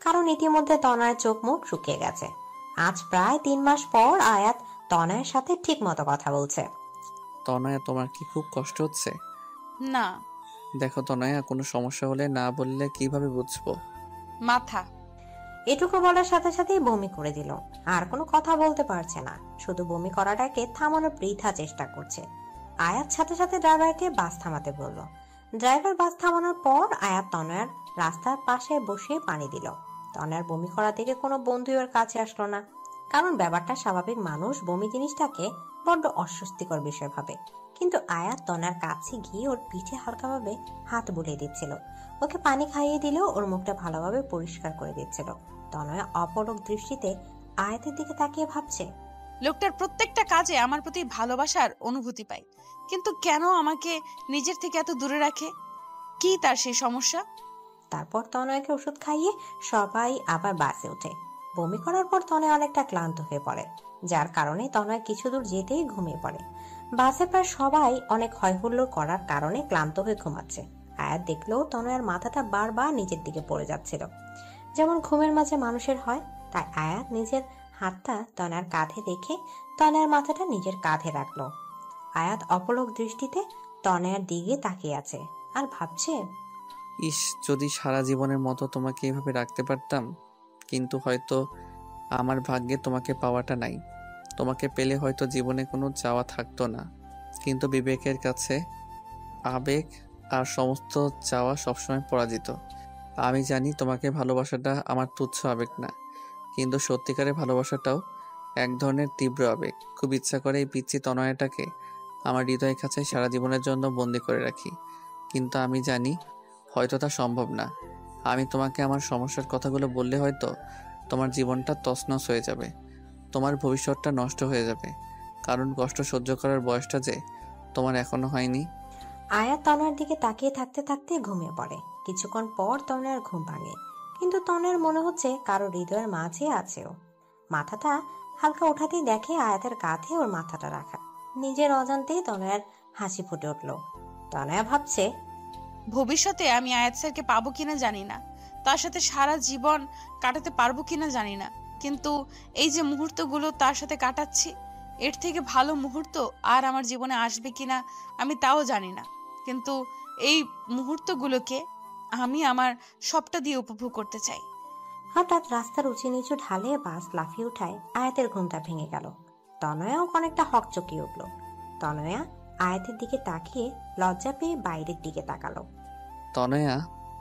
কারণ ইতিমধ্যে তনয়ার চোখ মুখ শুকিয়ে গেছে। আজ প্রায় 3 মাস পর আয়াত তনয়ার সাথে ঠিক মতো কথা বলছে। তনয়া, তোমার কি খুব কষ্ট হচ্ছে? না। দেখো তনয়া, কোনো সমস্যা হলে না বললে কিভাবে বুঝবো? মাথা। এটুকু বলার সাথে সাথেই বমি করে দিল। আর কোনো কথা বলতে পারছে না, শুধু বমি করাটাকে থামানোর বৃথা চেষ্টা করছে। আয়াত সাথে সাথে ড্রাইভারকে বাস থামাতে বলল। ড্রাইভার বাস থামানোর পর আয়াত তনয়ার রাস্তার পাশে বসে পানি দিল। তনয়ার বমি করা থেকে কোনো বন্ধু ওর কাছে আসলো না, কারণ ব্যাপারটা স্বাভাবিক। মানুষ বমি জিনিসটাকে বড্ড অস্বস্তিকর বিষয় ভাবে। কিন্তু আয়াত তনয়ার কাছে গিয়ে ওর পিঠে হালকাভাবে হাত বুলিয়ে দিচ্ছিল, ওকে পানি খাইয়ে দিলেও ওর মুখটা ভালোভাবে পরিষ্কার করে দিচ্ছিল। তনয়া অপলক দৃষ্টিতে আয়াতের দিকে তাকিয়ে ভাবছে, লোকটার প্রত্যেকটা কাজে আমার প্রতি ভালোবাসার অনুভূতি পাই, কিন্তু কেন আমাকে নিজের থেকে এত দূরে রাখে? কি তার সেই সমস্যা? তারপর তনয়াকে ওষুধ খাইয়ে সবাই আবার বাসে ওঠে। বমি করার পর তনয়া অনেকটা ক্লান্ত হয়ে পড়ে, যার কারণে তনয়া কিছু দূর যেতেই ঘুমিয়ে পড়ে। বাসে প্রায় সবাই অনেক হইহুল্লোড় করার কারণে ক্লান্ত হয়ে ঘুমাচ্ছে। আয়াত দেখলেও তনয়ার মাথাটা বারবার নিচের দিকে পড়ে যাচ্ছিল, যেমন ঘুমের মাঝে মানুষের হয়। তাই আয়াত নিজের হাতটা তনয়ার কাঁধে রেখে তনয়ার মাথাটা নিজের কাঁধে রাখলো। আয়াত অপলক দৃষ্টিতে তনয়ার দিকে তাকিয়ে আছে আর ভাবছে, ইস, যদি সারা জীবনের মতো তোমাকে এভাবে রাখতে পারতাম। কিন্তু হয়তো আমার ভাগ্যে তোমাকে পাওয়াটা নাই। তোমাকে পেলে হয়তো জীবনে কোনো চাওয়া থাকতো না, কিন্তু বিবেকের কাছে আবেগ আর সমস্ত চাওয়া সবসময় পরাজিত। আমি জানি তোমাকে ভালোবাসাটা আমার তুচ্ছ আবেগ না, কিন্তু সত্যিকারের ভালোবাসাটাও এক ধরনের তীব্র আবেগ। খুব ইচ্ছা করে এই পিচ্চি তনয়াটাকে আমার হৃদয়ের কাছে সারা জীবনের জন্য বন্দি করে রাখি, কিন্তু আমি জানি হয়তো তা সম্ভব না। আমি তোমাকে আমার সমস্যার কথাগুলো বললে হয়তো তোমার জীবনটা তছনছ হয়ে যাবে, তোমার ভবিষ্যৎটা নষ্ট হয়ে যাবে, কারণ কষ্ট সহ্য করার বয়সটা যে তোমার এখনো হয়নি। আয়াত তনয়ার দিকে তাকিয়ে থাকতে থাকতে ঘুমিয়ে পড়ে। কিছুক্ষণ পর তনয়ার ঘুম ভাঙে, কিন্তু তনয়ার মনে হচ্ছে কারো হৃদয়ের মাঝে আছে ও। মাথাটা হালকা উঠাতেই দেখে আয়াতের কাঁধে ওর মাথাটা রাখা। নিজের অজান্তেই তনয়ার হাসি ফুটে উঠল। তনয়া ভাবছে, ভবিষ্যতে আমি আয়াত স্যারকে পাবো কিনা জানি না, তার সাথে সারা জীবন কাটাতে পারবো কিনা জানি না, কিন্তু এই যে মুহূর্তগুলো তার সাথে কাটাচ্ছি, এর থেকে ভালো মুহূর্ত আর আমার জীবনে আসবে কিনা আমি তাও জানি না, কিন্তু এই মুহূর্তগুলোকে আমি আমার সবটা দিয়ে উপভোগ করতে চাই। হঠাৎ রাস্তার উঁচু নিচু ঢালে বাস লাফিয়ে উঠায় আয়াতের ঘুমটা ভেঙে গেল। তনয়াও অনেকটা হকচকিয়ে উঠল। তনয়া আয়াতের দিকে তাকিয়ে লজ্জা পেয়ে বাইরের দিকে তাকালো। তনয়া,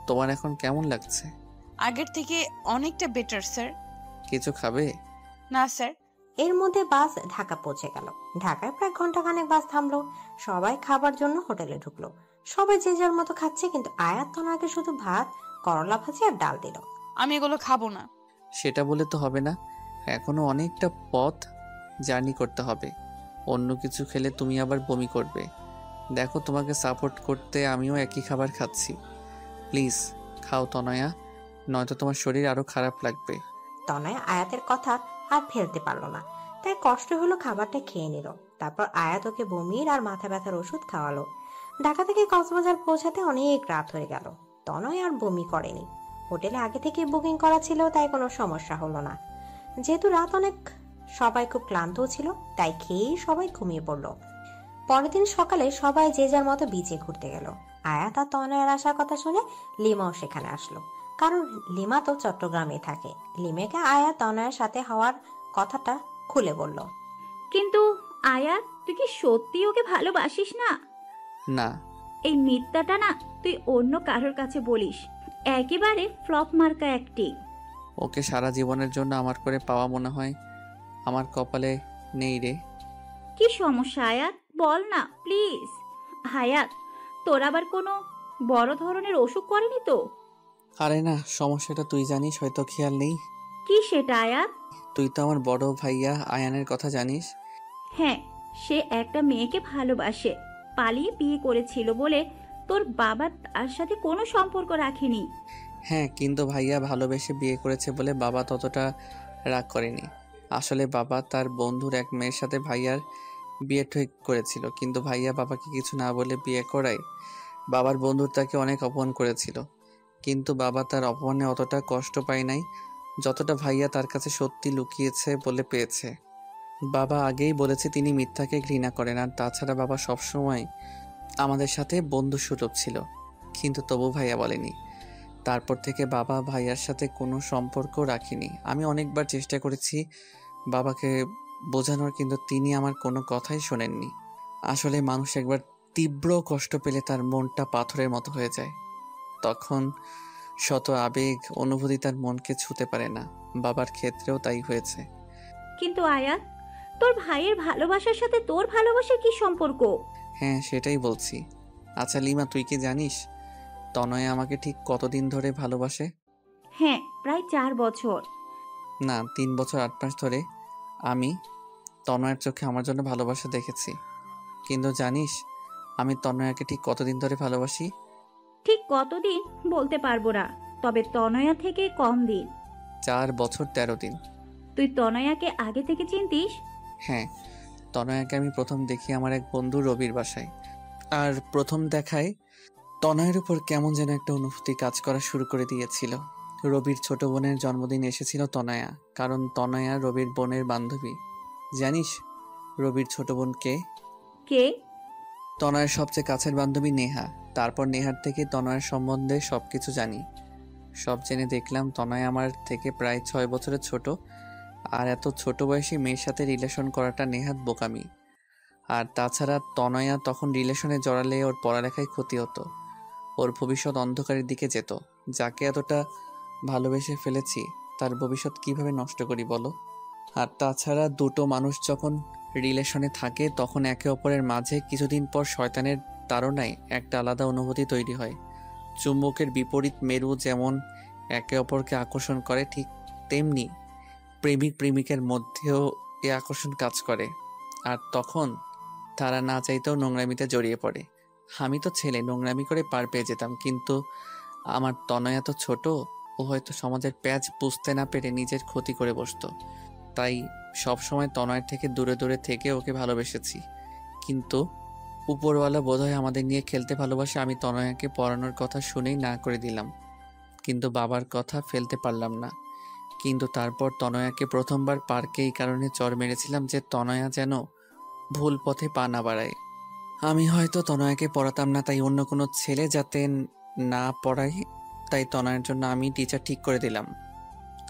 তোমার এখন কেমন লাগছে? আগের থেকে অনেকটা বেটার স্যার। কিছু খাবে? না স্যার। এর মধ্যে বাস ঢাকা পৌঁছে গেল। ঢাকায় প্রায় ঘন্টাখানেক বাস থামলো। সবাই খাবার জন্য হোটেলে ঢুকলো। সবাই যে যার মতো খাচ্ছে, কিন্তু আয়াত তনয়াকে শুধু ভাত, করলা ভাজি আর ডাল দিল। আমি এগুলো খাবো না। সেটা বলে তো হবে না, এখনো অনেকটা পথ জার্নি করতে হবে। অন্য কিছু খেলে তুমি আবার বমি করবে। দেখো, তোমাকে সাপোর্ট করতে আমিও একই খাবার খাচ্ছি। প্লিজ খাও তনয়া, নয়তো তোমার শরীর আরো খারাপ লাগবে। তনয়া আয়াতের কথা আর ফেলতে পারলো না, তাই কষ্ট হলো খাবারটা খেয়ে নিল। তারপর আয়াত ওকে বমির আর মাথা ব্যথার ওষুধ খাওয়ালো। ঢাকা থেকে কক্সবাজার পৌঁছাতে অনেক রাত হয়ে গেল। তনয়া আর বমি করেনি। হোটেলে আগে থেকে বুকিং করা ছিল, তাই কোনো সমস্যা হলো না। যেহেতু রাত অনেক সবাই খুব ক্লান্তও ছিল, তাই খেয়েই সবাই ঘুমিয়ে পড়ল। পরের দিন সকালে সবাই যে যার মতো বিচে ঘুরতে গেল। আয়াত আর তনয়ের আসার কথা শুনে লিমাও সেখানে আসলো, কারণ লিমা তো চট্টগ্রামে থাকে। লিমাকে আয়াত তনয়ের সাথে হওয়ার কথাটা খুলে বলল। কিন্তু আয়াত, তুই কি সত্যি ওকে ভালোবাসিস না? না। এই মিথ্যাটা না তুই অন্য কারোর কাছে বলিস, একেবারে ফ্লপ মার্কা অ্যাক্টিং। ওকে সারা জীবনের জন্য আমার করে পাওয়া মনে হয় আমার কপালে নেই রে। কি সমস্যা আয়াত, বল না প্লিজ। আয়াত, তোর আবার কোনো বড় ধরনের অসুখ করেনি তো? আরে না, সমস্যাটা তুই জানিস, হয়তো খেয়াল নেই। কি সেটা আয়াত? তুই তো আমার বড় ভাইয়া আয়ানের কথা জানিস। হ্যাঁ, সে একটা মেয়েকে ভালোবাসে, পালিয়ে বিয়ে করেছিল বলে তোর বাবা তার সাথে কোনো সম্পর্ক রাখেনি। হ্যাঁ, কিন্তু ভাইয়া ভালোবেসে বিয়ে করেছে বলে বাবা ততটা রাগ করেনি। আসলে বাবা তার বন্ধুর এক মেয়ের সাথে ভাইয়ার বিয়ে ঠিক করেছিল, কিন্তু ভাইয়া বাবাকে কিছু না বলে বিয়ে করায় বাবার বন্ধু তাকে অনেক অপমান করেছিল। কিন্তু বাবা তার অপমানে অতটা কষ্ট পায় নাই যতটা ভাইয়া তার কাছে সত্যি লুকিয়েছে বলে পেয়েছে। বাবা আগেই বলেছে তিনি মিথ্যাকে ঘৃণা করেন, আর তাছাড়া বাবা সবসময় আমাদের সাথে বন্ধুসুলভ ছিল, কিন্তু তবু ভাইয়া বলেনি। তারপর থেকে বাবা ভাইয়ার সাথে কোনো সম্পর্ক রাখেনি। আমি অনেকবার চেষ্টা করেছি বাবাকে বোঝানোর, কিন্তু তিনি আমার কোনো কথাই শোনেননি। আসলে মানুষ একবার তীব্র কষ্ট পেলে তার মনটা পাথরের মতো হয়ে যায়, তখন শত আবেগ অনুভূতি তার মনকে ছুঁতে পারে না। বাবার ক্ষেত্রেও তাই হয়েছে। কিন্তু আয়াত, তোর ভাইয়ের ভালোবাসার সাথে তোর ভালোবাসার কি সম্পর্ক? হ্যাঁ, সেটাই বলছি। আচ্ছা লিমা, তুই কি জানিস তনয় আমাকে ঠিক কতদিন ধরে ভালোবাসে? হ্যাঁ, প্রায় 4 বছর। না, 3 বছর 8 মাস ধরে আমি তনয়ের চোখে আমার জন্য ভালোবাসা দেখেছি। কিন্তু জানিস আমি তনয়াকে ঠিক কতদিন ধরে ভালোবাসি? ঠিক কতদিন বলতে পারবো না, তবে তনয়া থেকে কম দিন। 4 বছর 13 দিন। তুই তনয়াকে আগে থেকে চিনতিস? হ্যাঁ, তনয়াকে আমি প্রথম দেখি আমার এক বন্ধু রবির বাসায়। আর প্রথম দেখায় তনয়ের উপর কেমন যেন একটা অনুভূতি কাজ করা শুরু করে দিয়েছিল। রবির ছোট বোনের জন্মদিন এসেছিল তনয়া, কারণ তনয়া রবির বোনের বান্ধবী। জানিস রবির ছোট বোন কে? কে? তনয়ের সবচেয়ে কাছের বান্ধবী নেহা। তারপর নেহার থেকে তনয়ের সম্বন্ধে সবকিছু জানি। সব জেনে দেখলাম তনয় আমার থেকে প্রায় 6 বছরের ছোট, আর এত ছোট বয়সী মেয়ের সাথে রিলেশন করাটা নেহাত বোকামি। আর তাছাড়া তনয়া তখন রিলেশনে জড়ালে ওর পড়ালেখায় ক্ষতি হতো, ওর ভবিষ্যৎ অন্ধকারের দিকে যেত। যাকে এতটা ভালোবেসে ফেলেছি তার ভবিষ্যৎ কিভাবে নষ্ট করি বলো? আর তাছাড়া দুটো মানুষ যখন রিলেশনে থাকে তখন একে অপরের মাঝে কিছুদিন পর শয়তানের তাড়নায় একটা আলাদা অনুভূতি তৈরি হয়। চুম্বকের বিপরীত মেরু যেমন একে অপরকে আকর্ষণ করে, ঠিক তেমনি প্রেমিক প্রেমিকের মধ্যেও এ আকর্ষণ কাজ করে। আর তখন তারা না চাইতেও নোংরামিতে জড়িয়ে পড়ে। আমি তো ছেলে, নোংরামি করে পার পেয়ে যেতাম, কিন্তু আমার তনয়া তো ছোট, ও হয়তো সমাজের প্যাচ বুঝতে না পেরে নিজের ক্ষতি করে বসতো। তাই সবসময় তনয়ের থেকে দূরে দূরে থেকে ওকে ভালোবেসেছি। কিন্তু উপরওয়ালা বোধহয় আমাদের নিয়ে খেলতে ভালোবাসে। আমি তনয়াকে পড়ানোর কথা শুনেই না করে দিলাম, কিন্তু বাবার কথা ফেলতে পারলাম না। কিন্তু তারপর তনয়াকে প্রথমবার পার্কে এই কারণে চড় মেরেছিলাম যে তনয়া যেন ভুল পথে পা না বাড়ায়। আমি হয়তো তনয়াকে পড়াতাম না, তাই অন্য কোনো ছেলে যাতে না পড়াই, তাই তনয়ের জন্য আমি টিচার ঠিক করে দিলাম।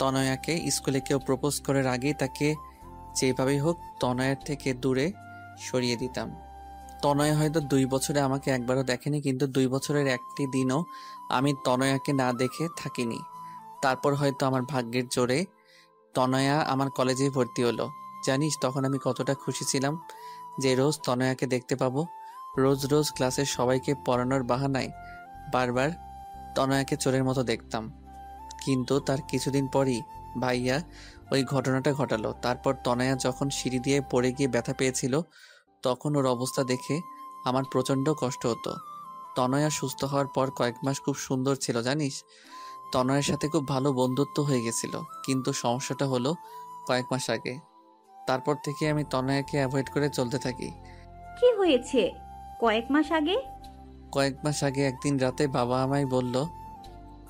তনয়াকে স্কুলে কেউ প্রপোজ করার আগেই তাকে যেভাবেই হোক তনয়ের থেকে দূরে সরিয়ে দিতাম। তনয় হয়তো 2 বছরে আমাকে একবারও দেখেনি, কিন্তু 2 বছরের একটি দিনও আমি তনয়াকে না দেখে থাকিনি। তারপর হয়তো আমার ভাগ্যের জোরে তনয়া আমার কলেজে ভর্তি হলো। জানিস তখন আমি কতটা খুশি ছিলাম যে রোজ তনয়াকে দেখতে পাবো। রোজ রোজ ক্লাসের সবাইকে পড়ানোর বাহানায় বারবার তনয়াকে চোরের মতো দেখতাম। কিন্তু তার কিছুদিন পরই ভাইয়া ওই ঘটনাটা ঘটালো। তারপর তনয়া যখন সিঁড়ি দিয়ে পড়ে গিয়ে ব্যথা পেয়েছিল, তখন ওর অবস্থা দেখে আমার প্রচণ্ড কষ্ট হতো। তনয়া সুস্থ হওয়ার পর কয়েক মাস খুব সুন্দর ছিল জানিস। তনয়ের সাথে খুব ভালো বন্ধুত্ব হয়ে গেছিল, কিন্তু সমস্যাটা হলো কয়েক মাস আগে। তারপর থেকে আমি তনয়াকে অ্যাভয়েড করে চলতে থাকি। কি হয়েছে কয়েক মাস আগে? কয়েক মাস আগে একদিন রাতে বাবা আমায় বলল,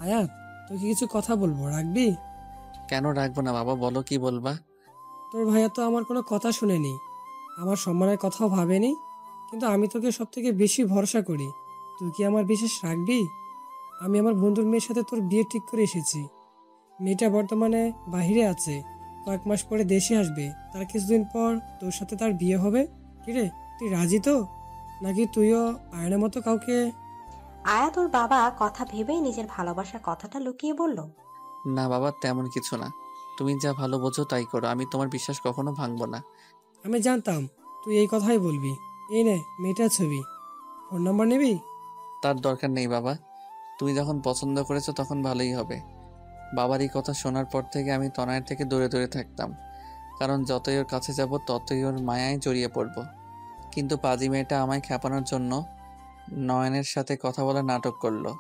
আয়াত, তোকে কিছু কথা বলবো, রাখবি? কেন রাখবো না বাবা, বলো কি বলবা? তোর ভাইয়া তো আমার কোনো কথা শুনেনি, আমার সম্মানের কথাও ভাবেনি, কিন্তু আমি তোকে সব থেকে বেশি ভরসা করি। তুই কি আমার বিশ্বাস রাখবি? আমি আমার বন্ধুর মেয়ের সাথে তোর বিয়ে ঠিক করে এসেছি। মেয়েটা বর্তমানে বাইরে আছে, কয়েক মাস পরে দেশে আসবে, তার কিছুদিন পর তোর সাথে তার বিয়ে হবে। কিরে, তুই রাজি তো? নাকি তুইও আয়নের মতো কাউকে? আয়াত ওর বাবা কথা ভেবেই নিজের ভালোবাসার কথাটা লুকিয়ে বলল, না বাবা, তেমন কিছু না। তুমি যা ভালো বোঝো তাই করো, আমি তোমার বিশ্বাস কখনো ভাঙবো না। আমি জানতাম তুই এই কথাই বলবি। এই নে মেয়েটার ছবি, ফোন নাম্বার নিবি? তার দরকার নেই বাবা, তুমি যখন পছন্দ করেছো তখন ভালোই হবে। বাবার এই কথা শোনার পর থেকে আমি তনয়ের থেকে দূরে দূরে থাকতাম, কারণ যতই ওর কাছে যাব ততই ওর মায়ায় জড়িয়ে পড়ব। কিন্তু পাজি মেয়েটা আমায় খেপানোর জন্য নয়নের সাথে কথা বলার নাটক করলো।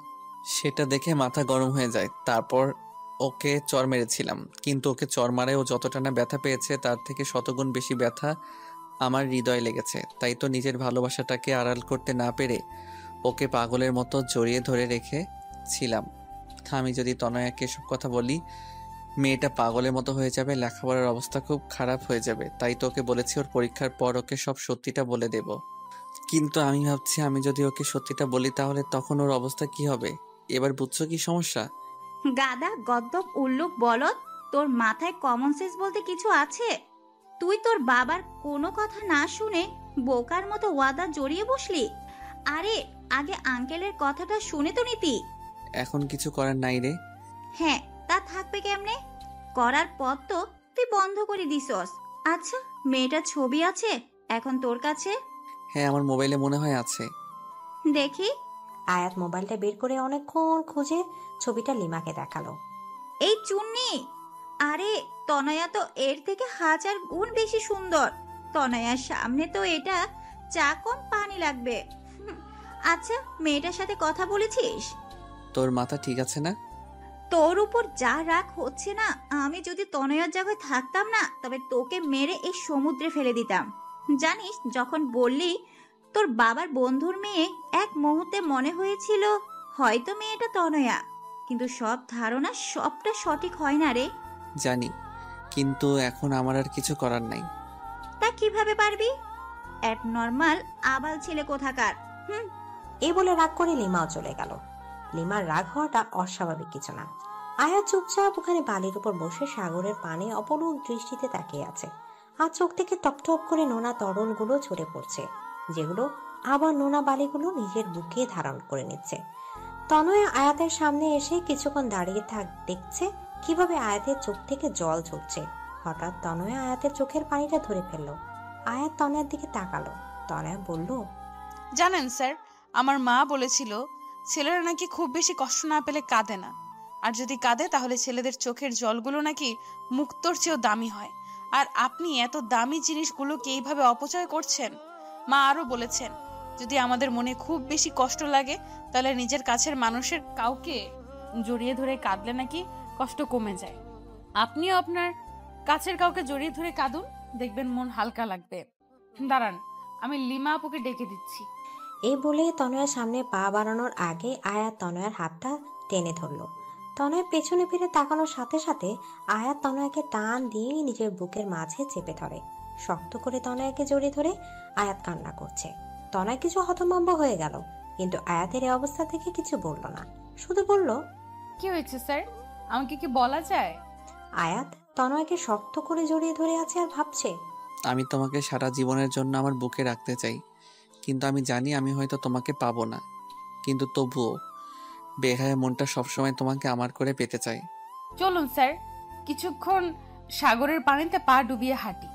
সেটা দেখে মাথা গরম হয়ে যায়। তারপর ওকে চর মেরেছিলাম, কিন্তু ওকে চর মারে ও যতটা না ব্যথা পেয়েছে তার থেকে শতগুণ বেশি ব্যথা আমার হৃদয়ে লেগেছে। তাই তো নিজের ভালোবাসাটাকে আড়াল করতে না পেরে ওকে পাগলের মতো জড়িয়ে ধরে রেখেছিলাম। আমি যদি তনয়াকে এসব কথা বলি, মেয়েটা পাগলের মতো হয়ে যাবে, লেখাপড়ার অবস্থা খুব খারাপ হয়ে যাবে। তাই তো ওকে বলেছি ওর পরীক্ষার পর ওকে সব সত্যিটা বলে দেব। কিন্তু আমি ভাবছি আমি যদি ওকে সত্যিটা বলি তাহলে তখন ওর অবস্থা কি হবে। এবার বুঝছো কি সমস্যা? গাদা, গদ্দপ, উল্লুক, বলদ, তোর মাথায় কমন সেন্স বলতে কিছু আছে? তুই তোর বাবার কোনো কথা না শুনে বোকার মতো ওয়াদা জড়িয়ে বসলি। আরে আগে আঙ্কেলের কথাটা শুনে তো নিতি। এখন কিছু করার নাই রে। হ্যাঁ, তা থাকবে কেমনে? করার পর তো তুই বন্ধ করে দিছস। আচ্ছা, মেয়েটার ছবি আছে এখন তোর কাছে? হ্যাঁ, আমার মোবাইলে মনে হয় আছে। দেখি। আয়াত মোবাইলটা বের করে অনেকক্ষণ খুঁজে ছবিটা লিমাকে দেখালো। এই চুন্নি, আরে তনয়া তো এর থেকে 1000 গুণ বেশি সুন্দর। তনয়ার সামনে তো এটা চা কম পানি লাগবে। আচ্ছা, মেয়েটার সাথে কথা বলেছিস? তোর মাথা ঠিক আছে না? তোর উপর যা রাগ হচ্ছে না, আমি যদি তনয়ার জায়গায় থাকতাম না তবে তোকে মেরে এই সমুদ্রে ফেলে দিতাম। জানিস, যখন বললি তোর বাবার বন্ধুর মেয়ে, এক মুহূর্তে মনে হয়েছিল হয়তো মেয়েটা তনয়া, কিন্তু সব ধারণা সবটা সঠিক হয় না রে। জানি, কিন্তু এখন আমার আর কিছু করার নাই। তা কিভাবে পারবি? এক নর্মাল আবাল ছেলে কোথাকার। এই বলে রাগ করে লিমাও চলে গেল। লিমার রাগ হওয়াটা অস্বাভাবিক কিছু না। আয়া চুপচাপ ওখানে বালির উপর বসে সাগরের পানে অপলক দৃষ্টিতে তাকিয়ে আছে। আর চোখ থেকে টপটপ করে নোনা তরলগুলো ঝরে পড়ছে, যেগুলো আবার নোনা বালিগুলো নিজের বুকে ধারণ করে নিচ্ছে। তনয়া আয়াতের সামনে এসে কিছুক্ষণ দাঁড়িয়ে দেখছে কিভাবে আয়াতের চোখ থেকে জল ঝরছে। হঠাৎ তনয়া আয়াতের চোখের পানিটা ধরে ফেললো। আয়াত তনয়ার দিকে তাকালো। তনয়া বলল, জানেন স্যার, আমার মা বলেছিল ছেলেরা নাকি খুব বেশি কষ্ট না পেলে কাঁদে না, আর যদি কাঁদে তাহলে ছেলেদের চোখের জলগুলো নাকি মুক্তোর চেয়েও দামি হয়। আর আপনি এত দামি জিনিসগুলোকে এইভাবে অপচয় করছেন। মা আরো বলেছেন, যদি আমাদের মনে খুব বেশি কষ্ট লাগে তাহলে নিজের কাছের মানুষের কাউকে জড়িয়ে ধরে কাঁদলে নাকি কষ্ট কমে যায়। আপনিও আপনার কাছের কাউকে জড়িয়ে ধরে কাঁদুন, দেখবেন মন হালকা লাগবে। দাঁড়ান, আমি লিমা আপুকে ডেকে দিচ্ছি। এই বলে তনয়ার সামনে পা বাড়ানোর আগে আয়াত তনয়ার হাতটা টেনে ধরলো। তনয় পেছনে ফিরে তাকানোর সাথে সাথে আয়াত তনয়াকে টান দিয়ে নিজের বুকের মাঝে চেপে ধরে। শক্ত করে তনয়াকে জড়িয়ে ধরে আয়াত কান্না করছে। তনয় কিছু হতভম্ব হয়ে গেল, কিন্তু আয়াতের এই অবস্থা থেকে কিছু বলল না, শুধু বলল, কি হয়েছে স্যার, আমাকে কি বলা যায়? আয়াত তনয়কে শক্ত করে জড়িয়ে ধরে আছে আর ভাবছে, আমি তোমাকে সারা জীবনের জন্য আমার বুকে রাখতে চাই, কিন্তু আমি জানি আমি হয়তো তোমাকে পাবো না। কিন্তু তবুও বেহায়া মনটা সবসময় তোমাকে আমার করে পেতে চাই। চলুন স্যার, কিছুক্ষণ সাগরের পানিতে পা ডুবিয়ে হাঁটি।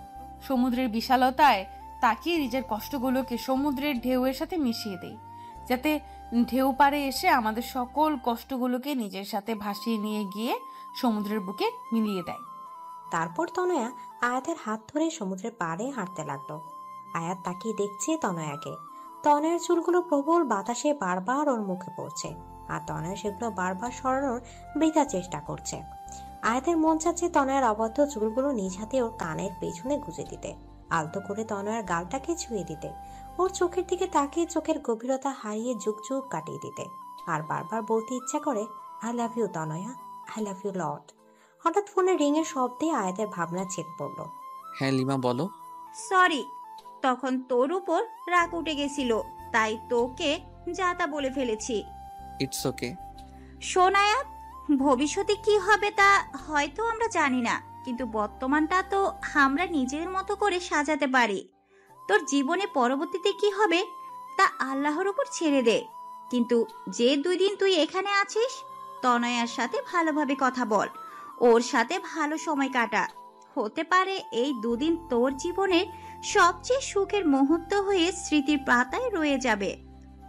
সমুদ্রের বিশালতায় তাকিয়ে নিজের কষ্টগুলোকে সমুদ্রের ঢেউয়ের সাথে মিশিয়ে দেই, যাতে ঢেউ পাড়ে এসে আমাদের সকল কষ্টগুলোকে নিজের সাথে ভাসিয়ে নিয়ে গিয়ে সমুদ্রের বুকে মিলিয়ে দেয়। তারপর তনয়া আয়াতের হাত ধরে সমুদ্রের পাড়ে হাঁটতে লাগলো। আয়াত তাকিয়ে দেখছে তনয়াকে। তনয়ার চুলগুলো প্রবল বাতাসে বারবার ওর মুখে পড়ছে, আর তনয়া সেগুলো বারবার সরানোর বৃথা চেষ্টা করছে। আয়াতের মন চাচ্ছে তনয়ার অবদ্ধ চুলগুলো নিজ হাতে ওর কানের পেছনে গুজে দিতে, আলতো করে তনয়ার গালটাকে ছুঁয়ে দিতে, ওর চোখের দিকে তাকিয়ে চোখের গভীরতা হারিয়ে যুগ যুগ কাটিয়ে দিতে, আর বারবার বলতে ইচ্ছা করে, I love you Tanaya, I love you lot. হঠাৎ ফোনে রিং এর শব্দে আয়াতের ভাবনা ছেদ পড়ল। হ্যাঁ লিমা বলো। সরি, তখন তোর উপর রাগ উঠে গেছিল, তাই তোকে যা তা বলে ফেলেছি। It's okay. শোন আয়াত, ভবিষ্যতে কি হবে তা হয়তো আমরা জানি না, কিন্তু বর্তমানটা তো আমরা নিজের মতো করে সাজাতে পারি। তোর জীবনে পরবর্তীতে কি হবে তা আল্লাহর উপর ছেড়ে দে, কিন্তু যে 2 দিন তুই এখানে আছিস তনয়ার সাথে ভালোভাবে কথা বল, ওর সাথে ভালো সময় কাটা। হতে পারে এই 2 দিন তোর জীবনের সবচেয়ে সুখের মুহূর্ত হয়ে স্মৃতির পাতায় রয়ে যাবে।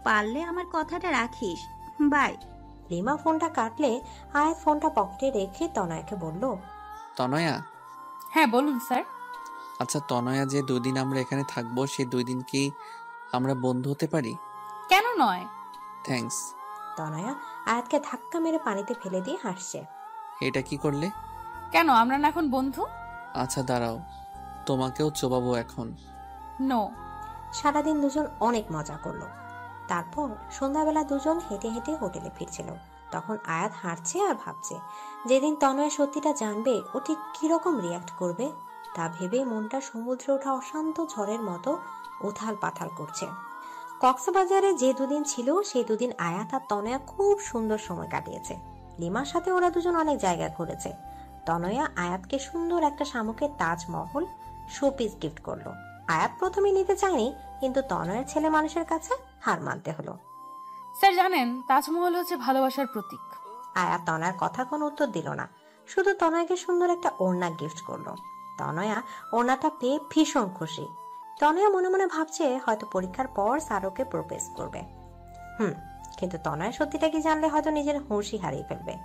পারলে আমার কথাটা রাখিস। বাই। লিমা ফোনটা কাটলে আয়াত ফোনটা পকেটে রেখে তনয়াকে বলল, তনয়া। হ্যাঁ বলুন স্যার। আচ্ছা তনয়া, যে 2 দিন আমরা এখানে থাকবো সেই 2 দিন কি আমরা বন্ধু হতে পারি? কেন নয়? থ্যাঙ্কস। তনয়া আয়াতকে ধাক্কা মেরে পানিতে ফেলে দিয়ে হাসছে। এটা কি করলে? কেন আমরা না এখন বন্ধু? আচ্ছা দাঁড়াও, তোমাকেও চোবাবো এখন। নো। সারাদিন দুজন অনেক মজা করলো। তারপর সন্ধ্যাবেলা দুজন হেঁটে হেঁটে হোটেলে ফিরছিল। তখন আয়াত হাঁটছে আর ভাবছে যেদিন তনয়া সত্যিটা জানবে ও ঠিক কিরকম রিয়াক্ট করবে তা ভেবে মনটা সমুদ্রে ওঠা অশান্ত ঝড়ের মতো উথাল পাথাল করছে। কক্সবাজারে যে 2 দিন ছিল সেই 2 দিন আয়াত আর তনয়া খুব সুন্দর সময় কাটিয়েছে। লিমার সাথে ওরা দুজন অনেক জায়গা ঘুরেছে। তনয়া আয়াতকে সুন্দর একটা শামুকের তাজমহল শোপিস গিফট করলো। আয়াত প্রথমে নিতে চায়নি, কিন্তু তনয়ের ছেলে মানুষের কাছে হার মানতে হলো। স্যার জানেন তাজমহল হচ্ছে ভালোবাসার প্রতীক। আয়াত তনয়ার কথার কোনো উত্তর দিল না, শুধু তনয়াকে সুন্দর একটা ওড়না গিফট করলো। তনয়া ওড়নাটা পেয়ে ভীষণ খুশি। তনয়া মনে মনে ভাবছে হয়তো পরীক্ষার পর স্যারকে প্রপোজ করবে। কিন্তু তনয়া সত্যিটা কি জানলে হয়তো নিজের হুঁশই হারিয়ে ফেলবে।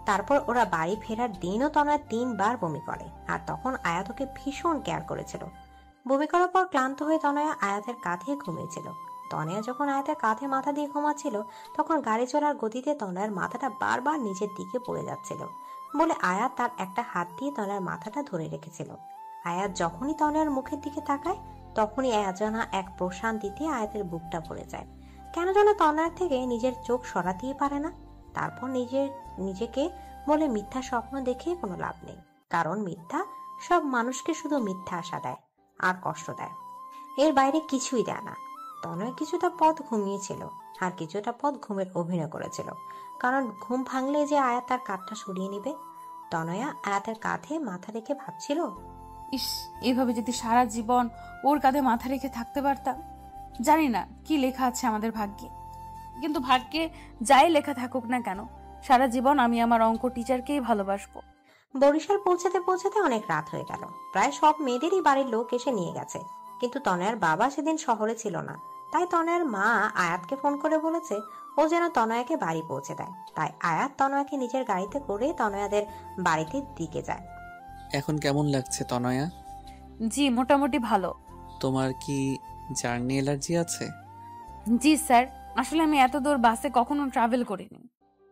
তারপর ওরা বাড়ি ফেরার দিনও তনয়া 3 বার বমি করে, আর তখন আয়াত ওকে ভীষণ কেয়ার করেছিল। বমি করার পর ক্লান্ত হয়ে তনয়া আয়াতের কাঁধে ঘুমিয়েছিল। তনয়া যখন আয়াতের কাঁধে মাথা দিয়ে ঘুমাচ্ছিল তখন গাড়ি চলার গতিতে তনয়ার মাথাটা বারবার নিচের দিকে পড়ে যাচ্ছিল বলে আয়াত তার একটা হাত দিয়ে তনয়ার মাথাটা ধরে রেখেছিল। আয়াত যখনই তনয়ার মুখের দিকে তাকায় তখনই অজানা এক প্রশান্তিতে আয়াতের বুকটা ভরে যায়। কেন যেন তনয়ার থেকে নিজের চোখ সরাতেই পারে না। তারপর নিজেকে বলে মিথ্যা স্বপ্ন দেখে কোনো লাভ নেই, কারণ মিথ্যা সব মানুষকে শুধু মিথ্যা আশা দেয় আর কষ্ট দেয়, এর বাইরে কিছুই দেয় না। তনয় কিছুটা পথ ঘুমিয়েছিল আর কিছুটা পথ ঘুমের অভিনয় করেছিল, কারণ ঘুম ভাঙলে যে আয়াত তার কাঁধটা সরিয়ে নিবে। তনয়া আয়াতের কাঁধে মাথা রেখে ভাবছিল, ইস, এইভাবে যদি সারা জীবন ওর কাঁধে মাথা রেখে থাকতে পারতাম। জানি না কি লেখা আছে আমাদের ভাগ্যে, কিন্তু ভাগ্যে যাই লেখা থাকুক না কেন সারা জীবন আমি আমার অঙ্ক টিচারকেই ভালোবাসবো। বরিশাল পৌঁছাতে পৌঁছাতে অনেক রাত হয়ে গেল। প্রায় সব মেয়েদেরই বাড়ির লোক এসে নিয়ে গেছে, কিন্তু তনয়ার বাবা সেদিন শহরে ছিল না। তাই তনয়ার মা আয়াতকে ফোন করে বলেছে ও যেন তনয়াকে বাড়ি পৌঁছে দেয়। তাই আয়াত তনয়াকে নিজের গাড়িতে করে তনয়াদের বাড়িতে দিকে যায়। এখন কেমন লাগছে তনয়া? জি মোটামুটি ভালো। তোমার কি জার্নি অ্যালার্জি আছে? জি স্যার, আসলে আমি এত দূর বাসে কখনো ট্রাভেল করিনি।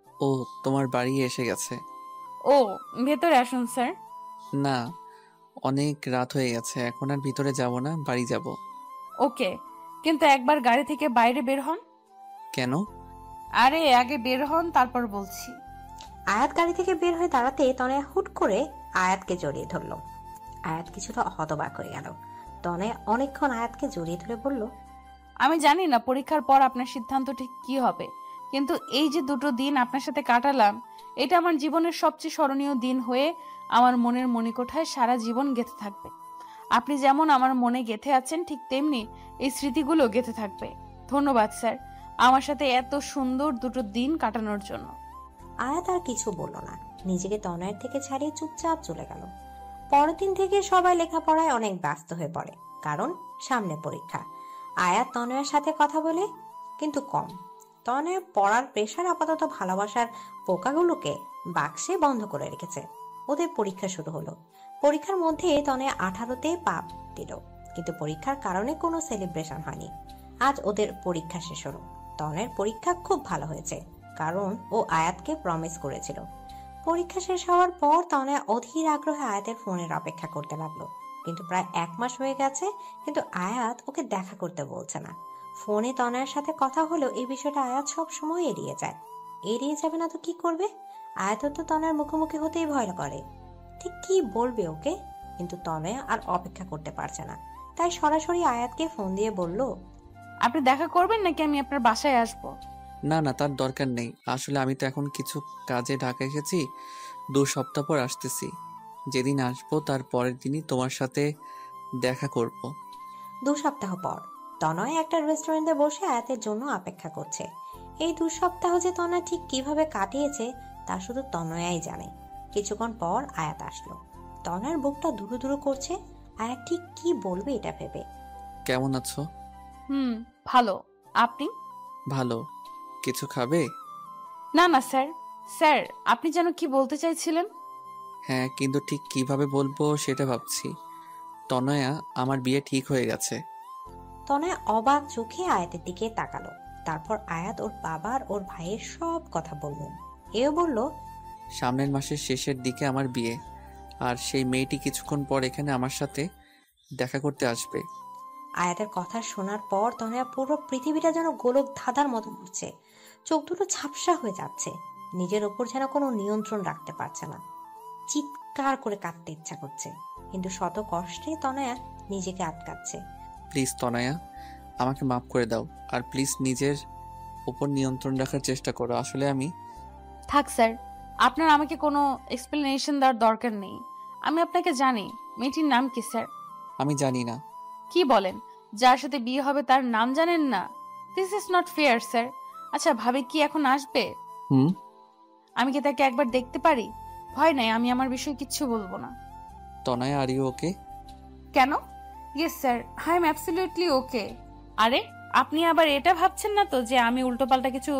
ও, তোমার বাড়ি এসে গেছে? ও, ভেতরে আসুন স্যার। না, অনেক রাত হয়ে গেছে, এখন আর ভিতরে যাব না, বাড়ি যাব। ওকে, কিন্তু একবার গাড়ি থেকে বাইরে বের হন। কেন? আরে আগে বের হন তারপর বলছি। আয়াত গাড়ি থেকে বের হয়ে দাঁড়াতে তনয়া হুট করে আয়াতকে জড়িয়ে ধরলো। আয়াত কিছুটা হতবাক হয়ে গেল। তনয়া অনেকক্ষণ আয়াতকে জড়িয়ে ধরে বলল, আমি জানি না পরীক্ষার পর আপনার সিদ্ধান্ত ঠিক কি হবে, কিন্তু এই যে 2 দিন আপনার সাথে কাটালাম এটা আমার জীবনের সবচেয়ে স্মরণীয় দিন হয়ে আমার মনের মণিকোঠায় সারা জীবন গেঁথে থাকবে। আপনি যেমন আমার মনে গেঁথে আছেন ঠিক তেমনি এই স্মৃতিগুলো গেঁথে থাকবে। ধন্যবাদ স্যার আমার সাথে এত সুন্দর 2 দিন কাটানোর জন্য। আয়াত আর কিছু বলল না, নিজেকে তনয়ের থেকে ছাড়িয়ে চুপচাপ চলে গেল। পরের দিন থেকে সবাই লেখাপড়ায় অনেক ব্যস্ত হয়ে পড়ে, কারণ সামনে পরীক্ষা। আয়াত তনয়ের সাথে কথা বলে কিন্তু কম। তনয় পড়ার প্রেশার আপাতত ভালোবাসার পোকাগুলোকে বাক্সে বন্ধ করে রেখেছে। ওদের পরীক্ষা শুরু হলো। পরীক্ষার মধ্যে তনয় 18তে পাপ দিল, কিন্তু পরীক্ষার কারণে কোনো সেলিব্রেশন হয়নি। আজ ওদের পরীক্ষা শেষ হলো। তনয়ের পরীক্ষা খুব ভালো হয়েছে, কারণ ও আয়াতকে প্রমিস করেছিল। পরীক্ষা শেষ হওয়ার পর তনয়া অধীর আগ্রহে আয়াতের ফোনের অপেক্ষা করতে লাগলো, কিন্তু প্রায় 1 মাস হয়ে গেছে, কিন্তু আয়াত ওকে দেখা করতে বলছে না। ফোনে তনয়ার সাথে কথা হলেও এই বিষয়টা আয়াত সব সময় এড়িয়ে যায়। এড়িয়ে যাবে না তো কি করবে? আয়াত তো তনয়ার মুখোমুখি হতেই ভয় করে। ঠিক কি বলবে ওকে? কিন্তু তনয়া আর অপেক্ষা করতে পারছে না, তাই সরাসরি আয়াতকে ফোন দিয়ে বলল, আপনি দেখা করবেন নাকি আমি আপনার বাসায় আসবো? না না, তার দরকার নেই। আসলে আমি তো এখন কিছু কাজে ঢাকা এসেছি, 2 সপ্তাহ পর আসতেছি। যেদিন আসবো তার পরের দিনই তোমার সাথে দেখা করব। 2 সপ্তাহ পর তনয় একটা রেস্টুরেন্টে বসে আয়াতের জন্য অপেক্ষা করছে। এই 2 সপ্তাহ যে তনয় ঠিক কিভাবে কাটিয়েছে তা শুধু তনয়াই জানে। কিছুক্ষণ পর আয়াত আসলো। তনয়ের বুকটা দুরু দুরু করছে। আয়াত ঠিক কি বলবে এটা ভেবে। কেমন আছো? ভালো। আপনি? ভালো। কিছু খাবে? না না স্যার। স্যার, আপনি যেন কি বলতে চাইছিলেন? হ্যাঁ, কিন্তু ঠিক কিভাবে বলবো সেটা ভাবছি। তনয়া, আমার বিয়ে ঠিক হয়ে গেছে। তনয় অবাক চোখে আয়াতের দিকে তাকালো। তারপর আয়াত ওর বাবার ওর ভাইয়ের সব কথা বলল। এও বলল, সামনের মাসের শেষের দিকে আমার বিয়ে, আর সেই মেয়েটি কিছুক্ষণ পর এখানে আমার সাথে দেখা করতে আসবে। আয়াতের কথা শোনার পর তনয়া পুরো পৃথিবীটা যেন গোলক ধাঁধার মতো ঘুরছে। চোখ দুটো ঝাপসা হয়ে যাচ্ছে। নিজের ওপর যেন কোনো নিয়ন্ত্রণ রাখতে পারছে না। চিৎকার করে কাঁদতে ইচ্ছা করছে, কিন্তু শত কষ্টে তনয়া নিজেকে আটকাচ্ছে। প্লিজ তনয়া, আমাকে মাফ করে দাও, আর প্লিজ নিজের উপর নিয়ন্ত্রণ রাখার চেষ্টা করো। আসলে আমি... থাক স্যার, আপনার আমাকে কোনো এক্সপ্লেনেশন দেওয়ার দরকার নেই। আমি আপনাকে জানি। মেয়েটির নাম কি স্যার? আমি জানি না। কি বলেন? যার সাথে বিয়ে হবে তার নাম জানেন না? This is not fair sir. আচ্ছা, ভাবি কি এখন আসবে? আমি কি তাকে একবার দেখতে পারি? ভয় নাই, আমি আমার বিষয়ে কিচ্ছু বলবো না। তনয়া, আর ইউ ওকে? কেন? Yes sir, I am absolutely ওকে। আরে, আপনি আবার এটা ভাবছেন না তো যে আমি উল্টোপাল্টা কিছু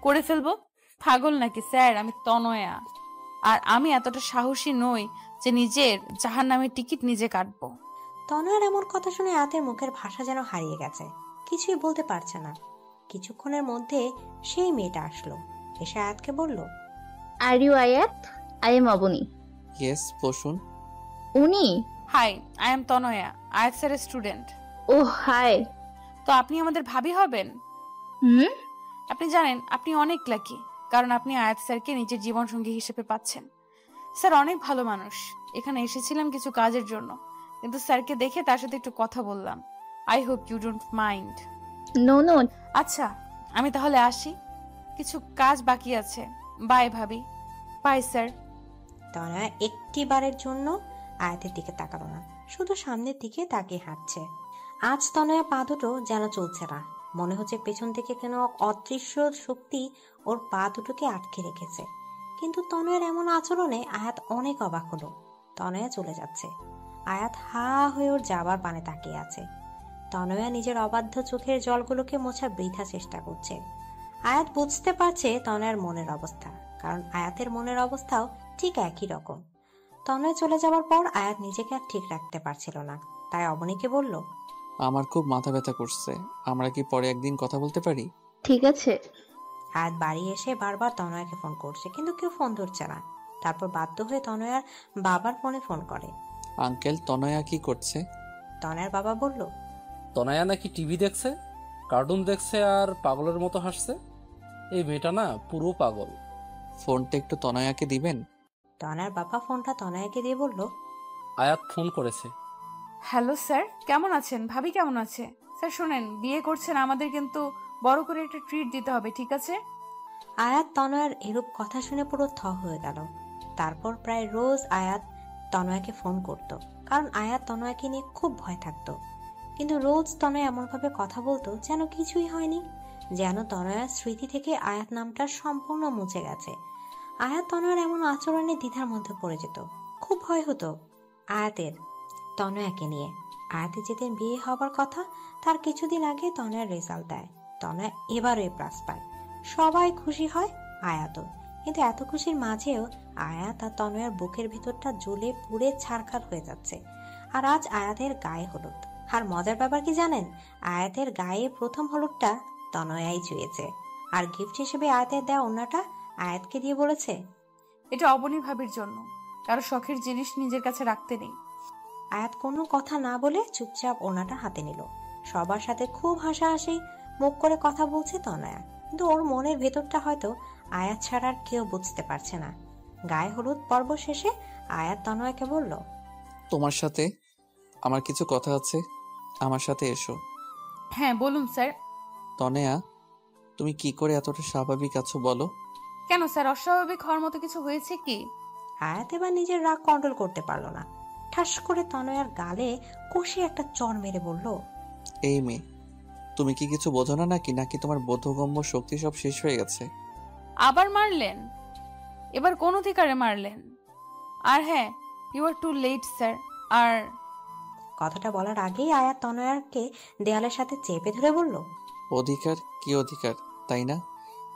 করে ফেলবো? পাগল নাকি স্যার? আমি তনয়া, আর আমি এতটা সাহসী নই যে নিজের জাহান্নামের টিকিট নিজে কাটবো। তনয়ার এমন কথা শুনে আয়াতের মুখের ভাষা যেন হারিয়ে গেছে। কিছুই বলতে পারছে না। কিছুক্ষণের মধ্যে সেই মেয়েটা আসলো। এসে আয়াতকে বলল, are you Ayat? I am Abani. Yes, বসুন। উনি? হাই, আই এম তনয়া, আয়াত স্যারের স্টুডেন্ট। ও হাই। তো আপনি আমাদের ভাবি হবেন? আপনি জানেন আপনি অনেক লাকি, কারণ আপনি আয়াত স্যারকে নিজের জীবনসঙ্গী হিসেবে পাচ্ছেন। স্যার অনেক ভালো মানুষ। এখানে এসেছিলাম কিছু কাজের জন্য, কিন্তু স্যারকে দেখে তার সাথে একটু কথা বললাম। I hope you don't mind. No no. আচ্ছা, আমি তাহলে আসি, কিছু কাজ বাকি আছে। বাই ভাবি। By sir. তনয়া একটিবারের জন্য আয়াতের দিকে তাকালো না, শুধু সামনের দিকে তাকিয়ে হাঁটছে। আজ তনয়া পা দুটো যেন চলছে না। মনে হচ্ছে পেছন থেকে কেন অদৃশ্য শক্তি ওর পা দুটোকে আটকে রেখেছে। কিন্তু তনয়ার এমন আচরণে আয়াত অনেক অবাক হলো। তনয়া চলে যাচ্ছে। আয়াত হা হয়ে ওর যাবার পানে তাকিয়ে আছে। তনয়া নিজের অবাধ্য চোখের জলগুলোকে মোছা বৃথা চেষ্টা করছে। আয়াত বুঝতে পারছে তনয়ার মনের অবস্থা, কারণ আয়াতের মনের অবস্থাও ঠিক একই রকম। তনয়া চলে যাওয়ার পর আয়াত নিজেকে আর ঠিক রাখতে পারছিল না, তাই অবনীকে বলল, আমার খুব মাথা ব্যথা করছে, আমরা কি পরে একদিন কথা বলতে পারি? ঠিক আছে। আয়াত বাড়ি এসে বারবার তনয়াকে ফোন করছে, কিন্তু কেউ ফোন ধরছে না। তারপর বাধ্য হয়ে তনয়ার বাবার ফোনে ফোন করে। আঙ্কেল, তনয়া কি করছে? তনয়ার বাবা বলল, তনয়া নাকি টিভি দেখছে, কার্টুন দেখছে আর পাগলের মতো হাসছে। এই মেয়েটা না পুরো পাগল। ফোনটা একটু তনয়াকে দিবেন? তনয়ার বাবা ফোনটা তনয়াকে দিয়ে বলল, আয়াত ফোন করেছে। হ্যালো স্যার, কেমন আছেন? ভাবি কেমন আছে? স্যার শোনেন, বিয়ে করছেন, আমাদের কিন্তু বড় করে একটা ট্রিট দিতে হবে, ঠিক আছে? আয়াত তনয়ার এরূপ কথা শুনে পুরো থ হয়ে গেল। তারপর প্রায় রোজ আয়াত তনয়াকে ফোন করত, কারণ আয়াত তনয়াকে নিয়ে খুব ভয় থাকতো। কিন্তু রোজ তনয়া এমনভাবে কথা বলতো যেন কিছুই হয়নি, যেন তনয়ার স্মৃতি থেকে আয়াত নামটা সম্পূর্ণ মুছে গেছে। আয়াত তনয়ার এমন আচরণে দ্বিধার মধ্যে পড়ে যেত। খুব ভয় হতো আয়াতের তনয়াকে নিয়ে। আয়াতের যেদিন বিয়ে হবার কথা তার কিছুদিন আগে তনয়ার রেজাল্ট দেয়। তনয়া এবারও প্লাস পায়। সবাই খুশি হয়, আয়াতও। কিন্তু এত খুশির মাঝেও আয়াত আর তনয়ার বুকের ভিতরটা জ্বলে পুড়ে ছারখার হয়ে যাচ্ছে। আর আজ আয়াতের গায়ে হলুদ। আর মজার ব্যাপার কি জানেন, আয়াতের গায়ে প্রথম হলুদটা তনয়াই চুয়েছে। আর গিফট হিসেবে আয়াতের দেওয়া ওড়নাটা আয়াতকে দিয়ে বলেছে, এটা অবনী ভাবির জন্য। কারো শখের জিনিস নিজের কাছে রাখতে নেই। আয়াত কোনো কথা না বলে চুপচাপ ওড়নাটা হাতে নিল। সবার সাথে খুব হাসাহাসি মুখ করে কথা বলছে তনয়া, কিন্তু ওর মনের ভেতরটা হয়তো আয়াত ছাড়া আর কেউ বুঝতে পারছে না। গায়ে হলুদ পর্ব শেষে আয়াত তনয়াকে বলল, তোমার সাথে আমার কিছু কথা আছে, আমার সাথে এসো। হ্যাঁ বলুন স্যার। তনয়া, তুমি কি করে এতটা স্বাভাবিক আছো বলো? কেন স্যার, অস্বাভাবিক হওয়ার মতো কিছু হয়েছে কি? আয়াত এবার নিজের রাগ কন্ট্রোল করতে পারলো না। ঠাস করে তনয়ার গালে কষে একটা চড় মেরে বলল, এই মেয়ে, তুমি কি কিছু বোঝো না নাকি তোমার বোধগম্য শক্তি সব শেষ হয়ে গেছে? আবার মারলেন? এবার কোন অধিকারে মারলেন? আর হ্যাঁ, you are too late sir. আর কথাটা বলার আগেই আয়াত তনয়াকে দেয়ালের সাথে চেপে ধরে বলল, অধিকার? কি অধিকার, তাই না?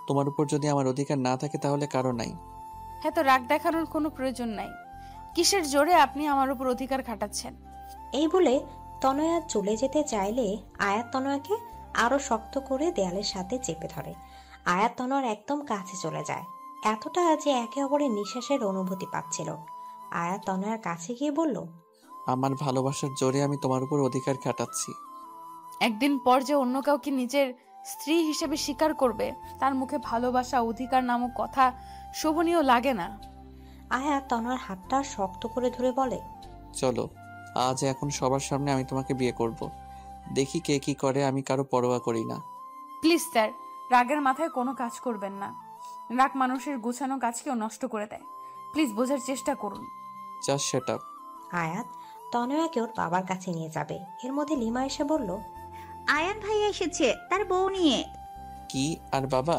তোমার উপর যদি আমার অধিকার না থাকে তাহলে কারো নাই। হ্যাঁ, তো রাগ দেখানোর কোনো প্রয়োজন নাই। কিসের জোরে আপনি আমার উপর অধিকার খাটাচ্ছেন? এই বলে তনয়া চলে যেতে চাইলে আয়াত তনয়াকে আরো শক্ত করে দেয়ালের সাথে চেপে ধরে। আয়াত তনয়ার একদম কাছে চলে যায়, এতটা যে একে অপরের নিঃশ্বাসের অনুভূতি পাচ্ছিল। আয়াত তনয়ার কাছে গিয়ে বলল, আমার ভালোবাসার জোরে আমি তোমার উপর অধিকার খাটাচ্ছি। একদিন পর যে অন্য কাউকে নিজের স্ত্রী হিসেবে স্বীকার করবে, তার মুখে ভালোবাসা অধিকার নামক কথা শোভনীয় লাগে না। আয়াত তনয়ার হাতটা শক্ত করে ধরে বলে, চলো, আজ এখন সবার সামনে আমি তোমাকে বিয়ে করব। দেখি কে কি করে, আমি কারো পরোয়া করি না। প্লিজ স্যার, রাগের মাথায় কোনো কাজ করবেন না। রাগ মানুষের গোছানো কাজকেও নষ্ট করে দেয়। প্লিজ বোঝার চেষ্টা করুন। Just shut up. আয়াত তনয়াকে ওর বাবার কাছে নিয়ে যাবে, এর মধ্যে লিমা এসে বলল, আয়ান ভাইয়া এসেছে তার বউ নিয়ে। কি আর বাবা?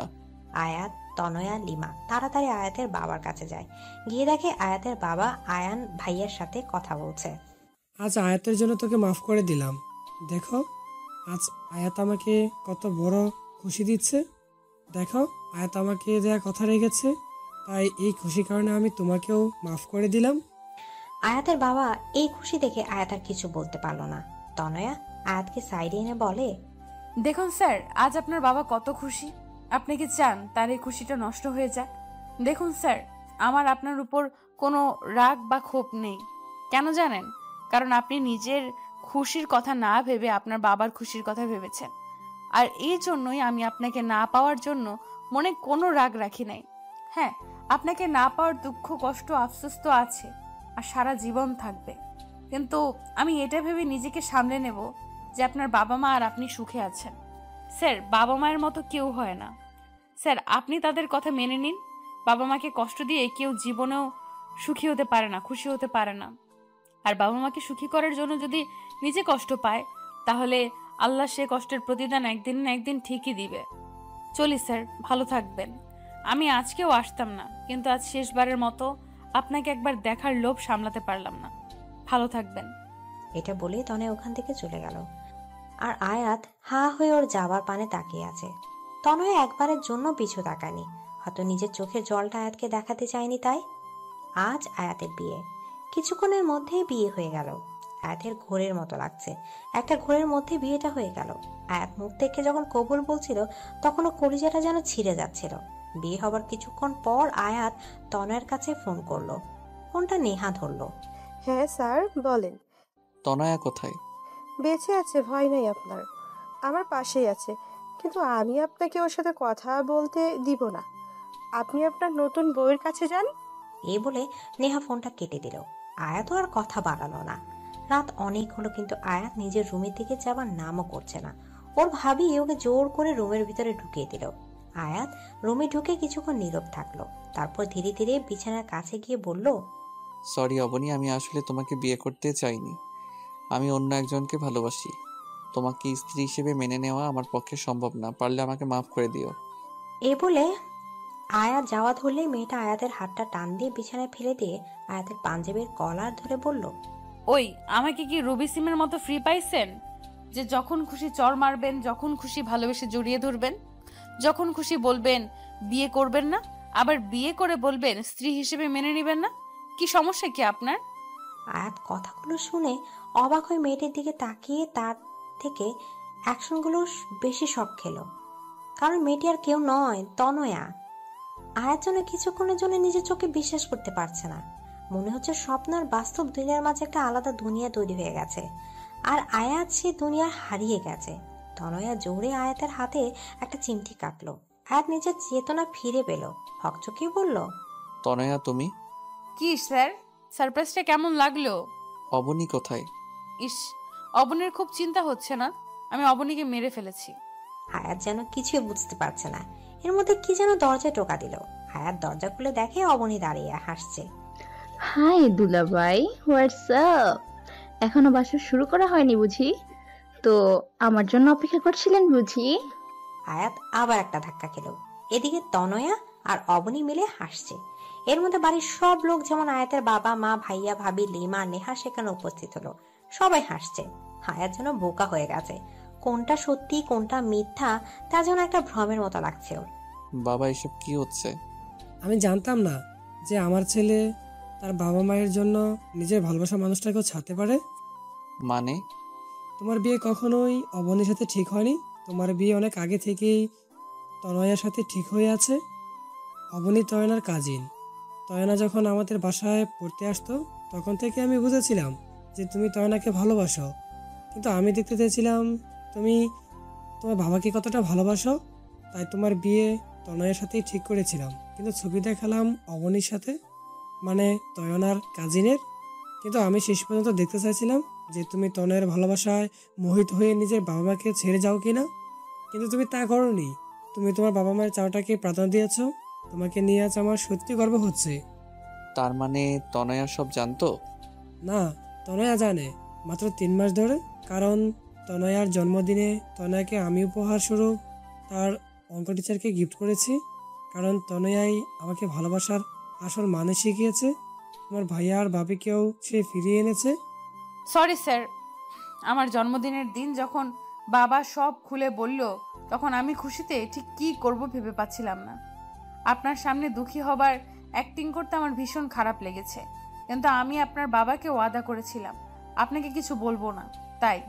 আয়াত, তনয়া, লিমা তাড়াতাড়ি আয়াতের বাবার কাছে যায়। গিয়ে দেখে আয়াতের বাবা আয়ান ভাইয়ের সাথে কথা বলছে। আজ আয়াতের জন্য তোকে মাফ করে দিলাম। দেখো, আজ আয়াত আমাকে কত বড় খুশি দিচ্ছে। দেখো, আয়াত আমাকে দেয়া কথা রেখেছে, তাই এই খুশির কারণে আমি তোমাকেও মাফ করে দিলাম। আয়াতের বাবা এই খুশি দেখে আয়াত আর কিছু বলতে পারলো না। তনয়া আয়াতকে সাইডে এনে বলে, দেখুন স্যার, আজ আপনার বাবা কত খুশি। আপনি কি চান তার এই খুশিটা নষ্ট হয়ে যাক? দেখুন স্যার, আমার আপনার উপর কোনো রাগ বা ক্ষোভ নেই। কেন জানেন? কারণ আপনি নিজের খুশির কথা না ভেবে আপনার বাবার খুশির কথা ভেবেছেন। আর এই জন্যই আমি আপনাকে না পাওয়ার জন্য মনে কোনো রাগ রাখি নাই। হ্যাঁ, আপনাকে না পাওয়ার দুঃখ, কষ্ট, আফসোস তো আছে, আর সারা জীবন থাকবে। কিন্তু আমি এটা ভেবে নিজেকে সামলে নেব যে আপনার বাবা মা আর আপনি সুখে আছেন। স্যার, বাবা মায়ের মতো কেউ হয় না। স্যার, আপনি তাদের কথা মেনে নিন। বাবা মাকে কষ্ট দিয়ে কেউ জীবনেও সুখী হতে পারে না, খুশি হতে পারে না। আর বাবা মাকে সুখী করার জন্য যদি নিজে কষ্ট পায়, তাহলে আল্লাহ সে কষ্টের প্রতিদান একদিন না একদিন ঠিকই দিবে। চলি স্যার, ভালো থাকবেন। আমি আজকেও আসতাম না, কিন্তু আজ শেষবারের মতো আপনাকে একবার দেখার লোভ সামলাতে পারলাম না। ভালো থাকবেন। এটা বলেই তনয়া ওখান থেকে চলে গেল। আর আয়াত হা হয়ে ওর যাবার পানে তাকিয়ে আছে। তনয়া একবারের জন্য পিছু তাকায়নি, হয়তো নিজের চোখের জলটা আয়াতকে দেখাতে চায়নি তাই। আজ আয়াতের বিয়ে, কিছুক্ষণের মধ্যেই বিয়ে হয়ে গেল। আয়াতের ঘোরের মতো লাগছে, একটা ঘোরের মধ্যে বিয়েটা হয়ে গেল। আয়াত মুখ থেকে যখন কবুল বলছিল, তখনও কলিজাটা যেন ছিঁড়ে যাচ্ছিল। বিয়ে হবার কিছুক্ষণ পর আয়াত তনয়ার কাছে ফোন করলো। ফোনটা নেহা ধরলো। হ্যাঁ স্যার, বলেন। তনয়া কোথায়? বেঁচে আছে, ভয় নেই আপনার, আমার পাশেই আছে। কিন্তু আমি আপনাকে ওর সাথে কথা বলতে দিব না। আপনি আপনার নতুন বউয়ের কাছে যান। এই বলে নেহা ফোনটা কেটে দিল। আয়াত আর কথা বাড়ালো না। রাত অনেক হলো, কিন্তু আয়াত নিজের রুমের দিকে যাবার নামও করছে না। ওর ভাবি ওকে জোর করে রুমের ভিতরে ঢুকিয়ে দিল। আয়াত রুমে ঢুকে কিছুক্ষণ নীরব থাকলো, তারপর ধীরে ধীরে বিছানার কাছে গিয়ে বলল, সরি অবনী, আমি আসলে তোমাকে বিয়ে করতে চাইনি। আমি অন্য একজনকে ভালোবাসি। তোমাকে স্ত্রী হিসেবে মেনে নেওয়া আমার পক্ষে সম্ভব না, পারলে আমাকে মাফ করে দিও। এ বলে আয়াত যাওয়া ধরলেই মেয়েটা আয়াতের হাতটা টান দিয়ে বিছানায় ফেলে দিয়ে আয়াতের পাঞ্জাবির কলার ধরে বলল, ওই, আমাকে কি রবি সিমের মতো ফ্রি পাইছেন যে যখন খুশি চর মারবেন, যখন খুশি ভালোবেসে জড়িয়ে ধরবেন, যখন খুশি বলবেন বিয়ে করবেন না, আবার বিয়ে করে বলবেন স্ত্রী হিসেবে মেনে নেবেন না? কি সমস্যা কি আপনার? আয়াত কথাগুলো শুনে অবাক হয়ে মেয়েটির দিকে তাকিয়ে তার থেকে অ্যাকশনগুলো বেশি শক খেলো। কারণ মেয়েটি আর কেউ নয়, তনয়া। আয়াত যেন কিছুক্ষণের জন্য নিজের চোখে বিশ্বাস করতে পারছে না। মনে হচ্ছে স্বপ্ন আর বাস্তব দুনিয়ার মাঝে একটা আলাদা দুনিয়া তৈরি হয়ে গেছে, আর আয়াত সে দুনিয়া হারিয়ে গেছে। তনয়া জোরে আয়াতের হাতে একটা চিমটি কাটলো। আয়াত নিজের চেতনা ফিরে পেল, হকচকিয়ে বলল, তনয়া তুমি? কি স্যার, সারপ্রাইজটা কেমন লাগলো? অবনী কোথায়? ইস, অবনীর খুব চিন্তা হচ্ছে না? আমি অবনীকে মেরে ফেলেছি। আয়াত যেন কিছুই বুঝতে পারছে না। এর মধ্যে কি যেন দরজায় টোকা দিল। আয়াত দরজা খুলে দেখে অবনী দাঁড়িয়ে হাসছে। হাই দুলাভাই, হোয়াটসঅ্যাপ? এখনো বাসা শুরু করা হয়নি বুঝি? তো আমার জন্য অপেক্ষা করছিলেন বুঝি? আয়াত আবার একটা ধাক্কা খেল। এদিকে তনয়া আর অবনী মিলে হাসছে। এর মধ্যে বাড়ির সব লোক, যেমন আয়াতের বাবা মা, ভাইয়া ভাবি, লিমা, নেহা সেখানে উপস্থিত হলো। সবাই হাসছে। আয়াত যেন বোকা হয়ে গেছে। কোনটা সত্যি কোনটা মিথ্যা তা যেন একটা ভ্রমের মতো লাগছে ওর। বাবা, এসব কি হচ্ছে? আমি জানতাম না যে আমার ছেলে তার বাবা মায়ের জন্য নিজের ভালোবাসা মানুষটাকেও ছাড়তে পারে। মানে? তোমার বিয়ে কখনোই অবনীর সাথে ঠিক হয়নি। তোমার বিয়ে অনেক আগে থেকেই তনয়ার সাথে ঠিক হয়ে আছে। অবনী তয়নার কাজিন। তয়না যখন আমাদের বাসায় পড়তে আসতো তখন থেকে আমি বুঝেছিলাম যে তুমি তয়নাকে ভালোবাসো, কিন্তু আমি দেখতে চেয়েছিলাম তুমি তোমার বাবাকে কতটা ভালোবাসো। তাই তোমার বিয়ে তনয়ের সাথেই ঠিক করেছিলাম, কিন্তু ছবি দেখালাম অবনীর সাথে, মানে তয়নার কাজিনের। কিন্তু আমি শেষ পর্যন্ত দেখতে চাইছিলাম যে তুমি তনয়ের ভালোবাসায় মোহিত হয়ে নিজের বাবা মাকে ছেড়ে যাও কিনা, কিন্তু তুমি তা করোনি। তুমি তোমার বাবা মায়ের চাওয়াটাকে প্রাধান্য দিয়েছো। তোমাকে নিয়ে আজ আমার সত্যি গর্ব হচ্ছে। তার মানে তনয়া সব জানতো? না, তনয়া জানে, মাত্র 3 মাস ধরে। কারণ তনয়ার জন্মদিনে তনয়াকে আমি উপহার স্বরূপ তার অঙ্ক টিচারকে গিফট করেছি। কারণ তনয়াই আমাকে ভালোবাসার আসল মানে শিখিয়েছে। আমার ভাইয়া আর ভাবিকেও সে ফিরিয়ে এনেছে। সরি স্যার, আমার জন্মদিনের দিন যখন বাবা সব খুলে বলল তখন আমি খুশিতে ঠিক কি করব ভেবে পাচ্ছিলাম না। আপনার সামনে দুঃখী হবার অ্যাক্টিং করতে আমার ভীষণ খারাপ লেগেছে, কিন্তু আমি আপনার বাবাকে ওয়াদা করেছিলাম আপনাকে কিছু বলবো না, তাই